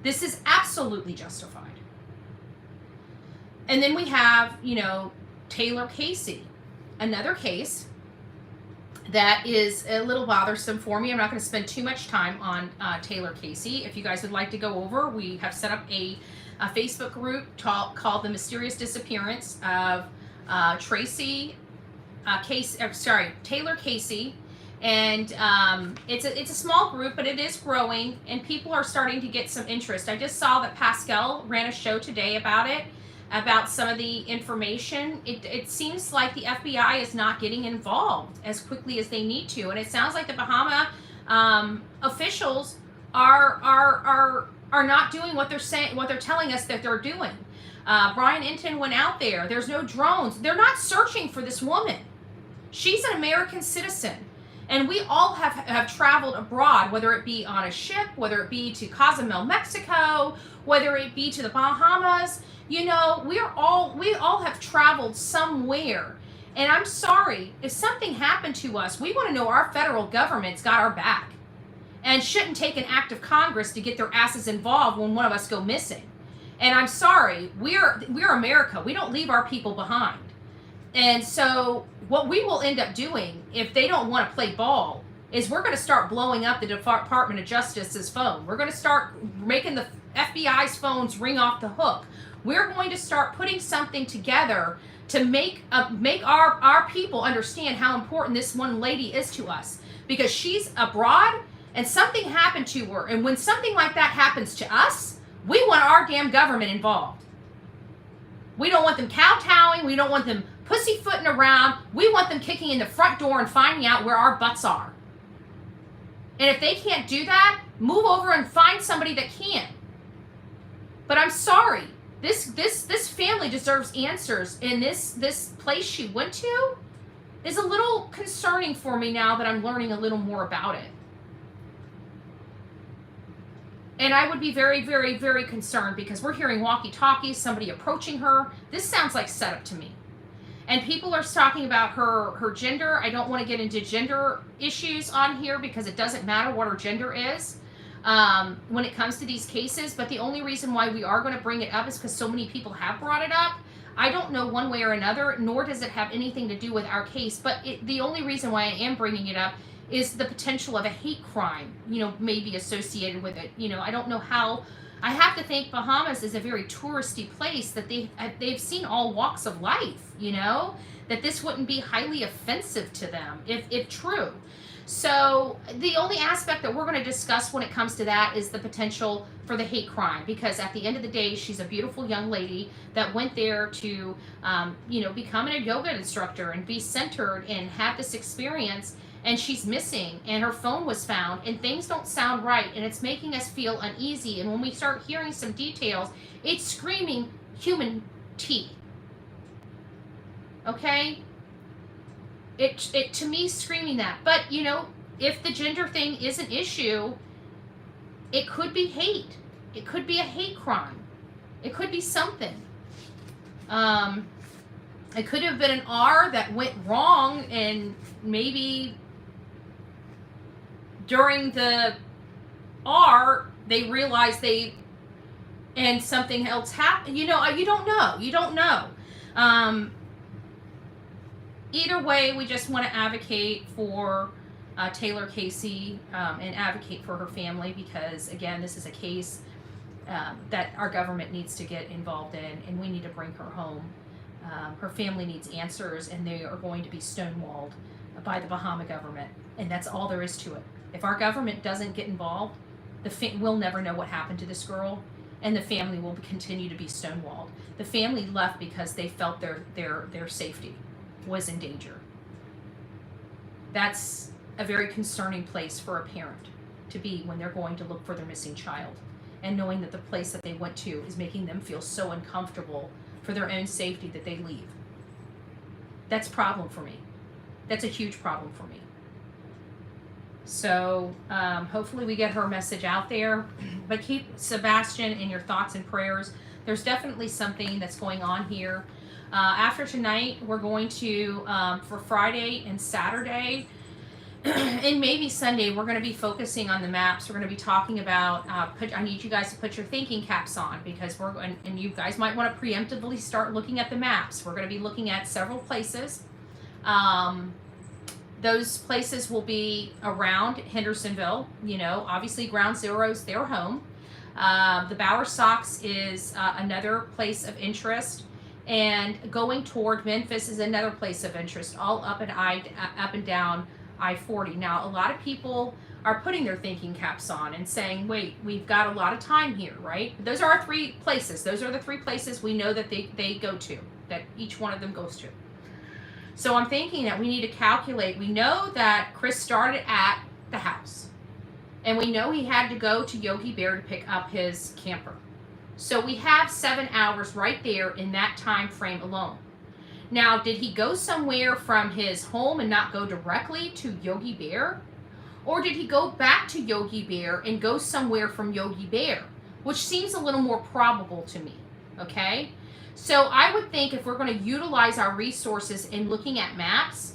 This is absolutely justified. And then we have, you know, Taylor Casey, another case that is a little bothersome for me. I'm not going to spend too much time on Taylor Casey. If you guys would like to go over, we have set up a Facebook group called The Mysterious Disappearance of Taylor Casey. And it's a small group, but it is growing, and people are starting to get some interest. I just saw that Pascal ran a show today about some of the information. It seems like the FBI is not getting involved as quickly as they need to, and it sounds like the Bahama officials are not doing what they're saying, what they're telling us that they're doing. Brian Enton went out there. There's no drones. They're not searching for this woman. She's an American citizen. And we all have traveled abroad, whether it be on a ship, whether it be to Cozumel, Mexico, whether it be to the Bahamas. You know, we all have traveled somewhere. And I'm sorry, if something happened to us, we want to know our federal government's got our back and shouldn't take an act of Congress to get their asses involved when one of us go missing. And I'm sorry, we're America. We don't leave our people behind. And so what we will end up doing, if they don't want to play ball, is we're going to start blowing up the Department of Justice's phone. We're going to start making the FBI's phones ring off the hook. We're going to start putting something together to make our people understand how important this one lady is to us. Because she's abroad and something happened to her. And when something like that happens to us, we want our damn government involved. We don't want them kowtowing. We don't want them pussyfooting around. We want them kicking in the front door and finding out where our butts are. And if they can't do that, move over and find somebody that can. But I'm sorry, this family deserves answers, and this place she went to is a little concerning for me now that I'm learning a little more about it. And I would be very, very, very concerned because we're hearing walkie-talkies, somebody approaching her. This sounds like setup to me. And people are talking about her gender. I don't want to get into gender issues on here because it doesn't matter what her gender is when it comes to these cases. But the only reason why we are going to bring it up is because so many people have brought it up. I don't know one way or another, nor does it have anything to do with our case. But the only reason why I am bringing it up is the potential of a hate crime, you know, maybe associated with it. You know, I don't know how I have to think Bahamas is a very touristy place that they've seen all walks of life, you know, that this wouldn't be highly offensive to them if true. So the only aspect that we're going to discuss when it comes to that is the potential for the hate crime, because at the end of the day, she's a beautiful young lady that went there to, you know, become a yoga instructor and be centered and have this experience, and she's missing, and her phone was found, and things don't sound right, and it's making us feel uneasy. And when we start hearing some details, it's screaming human tea. Okay? It to me screaming that. But, you know, if the gender thing is an issue, it could be hate. It could be a hate crime. It could be something. It could have been an R that went wrong, and maybe during the R they realized and something else happened. You know, you don't know. You don't know. Either way, we just want to advocate for Taylor Casey and advocate for her family, because, again, this is a case that our government needs to get involved in, and we need to bring her home. Her family needs answers, and they are going to be stonewalled by the Bahama government, and that's all there is to it. If our government doesn't get involved, we'll never know what happened to this girl, and the family will continue to be stonewalled. The family left because they felt their safety was in danger. That's a very concerning place for a parent to be when they're going to look for their missing child, and knowing that the place that they went to is making them feel so uncomfortable for their own safety that they leave. That's a problem for me. That's a huge problem for me. So hopefully we get her message out there, but keep Sebastian in your thoughts and prayers. There's definitely something that's going on here. After tonight, we're going to, for Friday and Saturday, and maybe Sunday, we're going to be focusing on the maps. We're going to be talking about, I need you guys to put your thinking caps on, because we're going, and you guys might want to preemptively start looking at the maps. We're going to be looking at several places. Those places will be around Hendersonville. You know, obviously Ground Zero's their home. The Bower Sox is another place of interest. And going toward Memphis is another place of interest, all up and down I-40. Now, a lot of people are putting their thinking caps on and saying, wait, we've got a lot of time here, right? Those are our three places. Those are the three places we know that they go to, that each one of them goes to. So I'm thinking that we need to calculate. We know that Chris started at the house, and we know he had to go to Yogi Bear to pick up his camper. So we have 7 hours right there in that time frame alone. Now, did he go somewhere from his home and not go directly to Yogi Bear? Or did he go back to Yogi Bear and go somewhere from Yogi Bear? Which seems a little more probable to me, okay? So I would think if we're going to utilize our resources in looking at maps,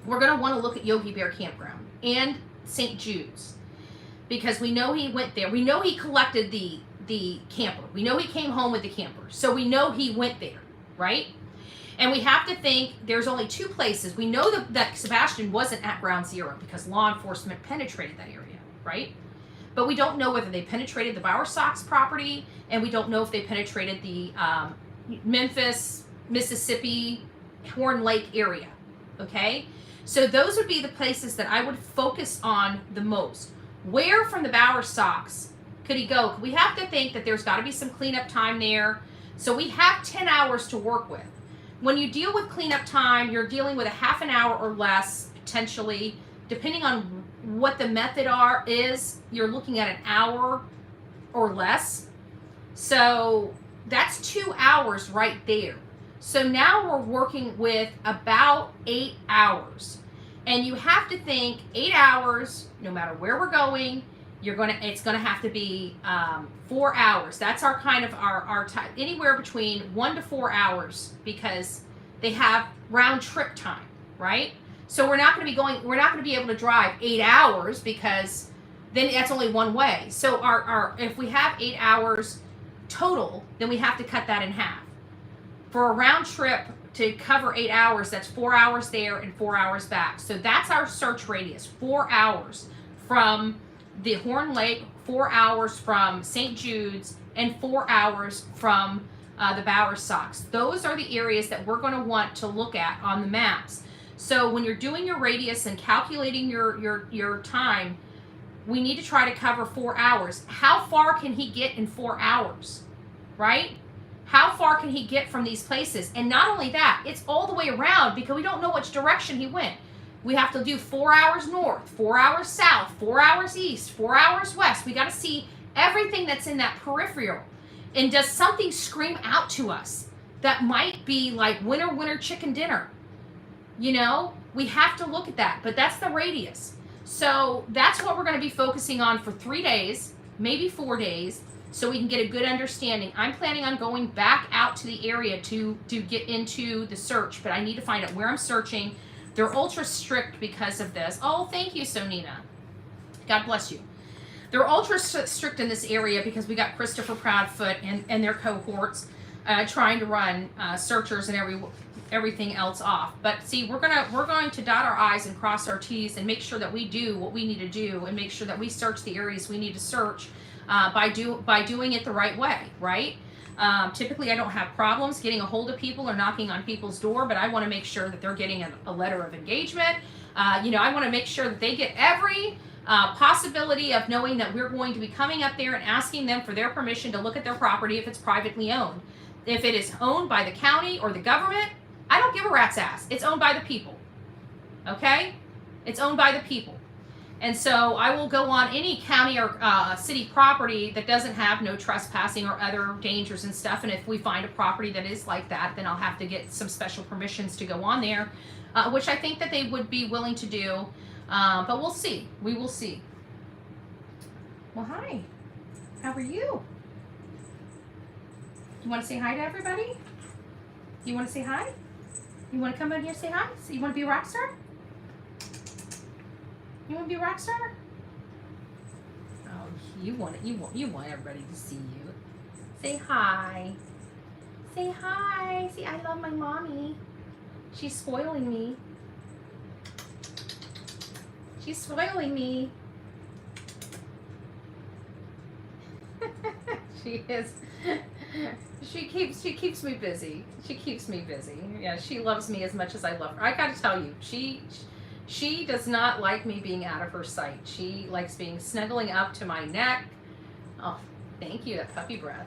we're going to want to look at Yogi Bear Campground and St. Jude's. Because we know he went there. We know he collected the camper. We know he came home with the camper. So we know he went there, right? And we have to think there's only two places. We know that Sebastian wasn't at Ground Zero because law enforcement penetrated that area, right? But we don't know whether they penetrated the Bower Sox property, and we don't know if they penetrated the Memphis, Mississippi, Horn Lake area, okay? So those would be the places that I would focus on the most. Where from the Bower Sox could he go? We have to think that there's got to be some cleanup time there. So we have 10 hours to work with. When you deal with cleanup time, you're dealing with a half an hour or less, potentially, depending on what the method is, you're looking at an hour or less. So that's 2 hours right there. So now we're working with about 8 hours. And you have to think 8 hours, no matter where we're going, it's gonna have to be 4 hours. That's our kind of our time, anywhere between 1 to 4 hours, because they have round trip time, right? So we're not gonna be able to drive 8 hours, because then that's only one way. So if we have 8 hours total, then we have to cut that in half. For a round trip to cover 8 hours, that's 4 hours there and 4 hours back. So that's our search radius, 4 hours from the Horn Lake, 4 hours from St. Jude's, and 4 hours from the Bower Sox. Those are the areas that we're going to want to look at on the maps. So when you're doing your radius and calculating your time, we need to try to cover 4 hours. How far can he get in 4 hours, right? How far can he get from these places? And not only that, it's all the way around because we don't know which direction he went. We have to do 4 hours north, 4 hours south, 4 hours east, 4 hours west. We got to see everything that's in that peripheral. And does something scream out to us that might be like winner, winner, chicken dinner? You know, we have to look at that, but that's the radius. So that's what we're going to be focusing on for 3 days, maybe 4 days, so we can get a good understanding. I'm planning on going back out to the area to get into the search, but I need to find out where I'm searching. They're ultra strict because of this. Oh, thank you, Sonina. God bless you. They're ultra strict in this area because we got Christopher Proudfoot and their cohorts trying to run searchers and everything else off. But see, we're going to dot our I's and cross our T's and make sure that we do what we need to do and make sure that we search the areas we need to search by doing it the right way, right? Typically, I don't have problems getting a hold of people or knocking on people's door, but I want to make sure that they're getting a letter of engagement. I want to make sure that they get every possibility of knowing that we're going to be coming up there and asking them for their permission to look at their property if it's privately owned. If it is owned by the county or the government, I don't give a rat's ass. It's owned by the people. Okay? It's owned by the people. And so I will go on any county or city property that doesn't have no trespassing or other dangers and stuff. And if we find a property that is like that, then I'll have to get some special permissions to go on there, which I think that they would be willing to do. But we'll see. We will see. Well, hi. How are you? You want to say hi to everybody? You want to say hi? You want to come in here and say hi? So you want to be a rock star? You want to be a rock star? Oh, you want everybody to see you. Say hi. Say hi. See, I love my mommy. She's spoiling me. She's spoiling me. She is. She keeps me busy. She keeps me busy. Yeah, she loves me as much as I love her. I gotta tell you, she does not like me being out of her sight. She likes being snuggling up to my neck. Oh, thank you, that puppy breath.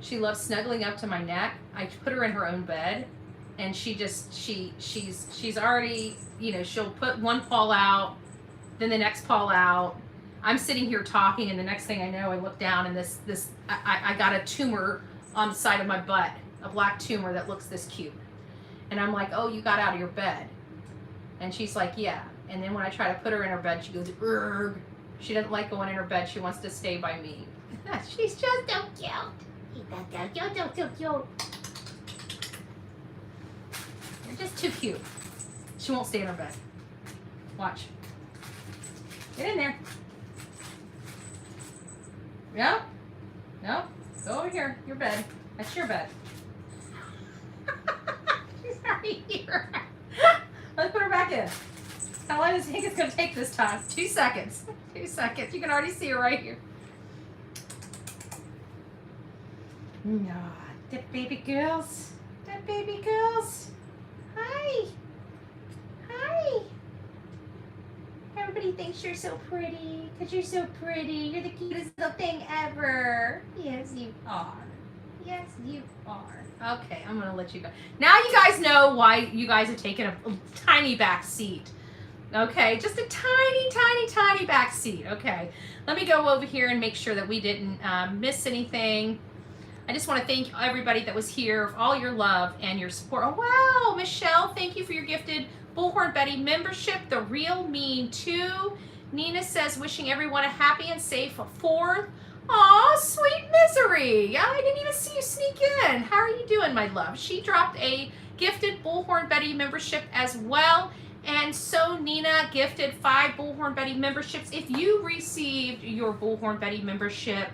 She loves snuggling up to my neck. I put her in her own bed, and she's already, she'll put one paw out, then the next paw out. I'm sitting here talking, and the next thing I know, I look down, and I got a tumor on the side of my butt, a black tumor that looks this cute. And I'm like, oh, you got out of your bed. And she's like, yeah. And then when I try to put her in her bed, she goes, urgh. She doesn't like going in her bed. She wants to stay by me. She's just so cute. You're just too cute. She won't stay in her bed. Watch. Get in there. Yeah? No? Go over here. Your bed. That's your bed. She's already here. Let's put her back in. How long do you think it's going to take this time? 2 seconds. 2 seconds. You can already see her right here. No, the baby girls. The baby girls. Hi. Hi. Everybody thinks you're so pretty because you're so pretty. You're the cutest little thing ever. Yes, you are. Yes, you are. Okay, I'm going to let you go. Now you guys know why you guys have taken a tiny back seat. Okay, just a tiny, tiny, tiny back seat. Okay, let me go over here and make sure that we didn't miss anything. I just want to thank everybody that was here for all your love and your support. Oh, wow, Michelle, thank you for your gifted Bullhorn Betty membership. The real mean too. Nina says, wishing everyone a happy and safe 4th. Aw, sweet misery. I didn't even see you sneak in. How are you doing, my love? She dropped a gifted Bullhorn Betty membership as well. And so Nina gifted 5 Bullhorn Betty memberships. If you received your Bullhorn Betty membership,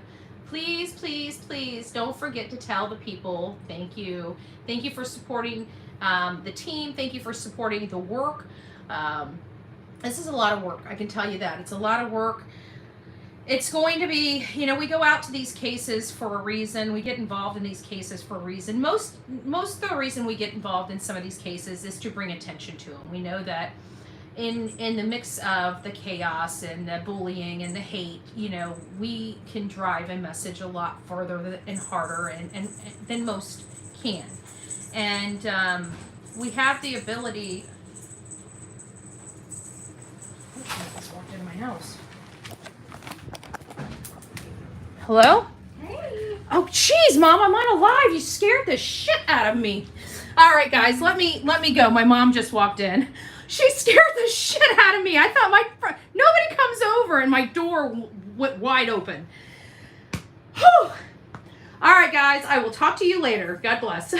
please, please, please don't forget to tell the people thank you. Thank you for supporting the team. Thank you for supporting the work. This is a lot of work. I can tell you that. It's a lot of work. it's going to be, you know, we go out to these cases for a reason. We get involved in these cases for a reason. Most of the reason we get involved in some of these cases is to bring attention to them. We know that in the mix of the chaos and the bullying and the hate, you know, we can drive a message a lot further and harder and than most can. And we have the ability. I just walked into my house. Hello? Hey. Oh, jeez, Mom, I'm on a live. You scared the shit out of me. All right, guys, let me go. My mom just walked in. She scared the shit out of me. I thought nobody comes over, and my door went wide open. Whew. All right, guys, I will talk to you later. God bless.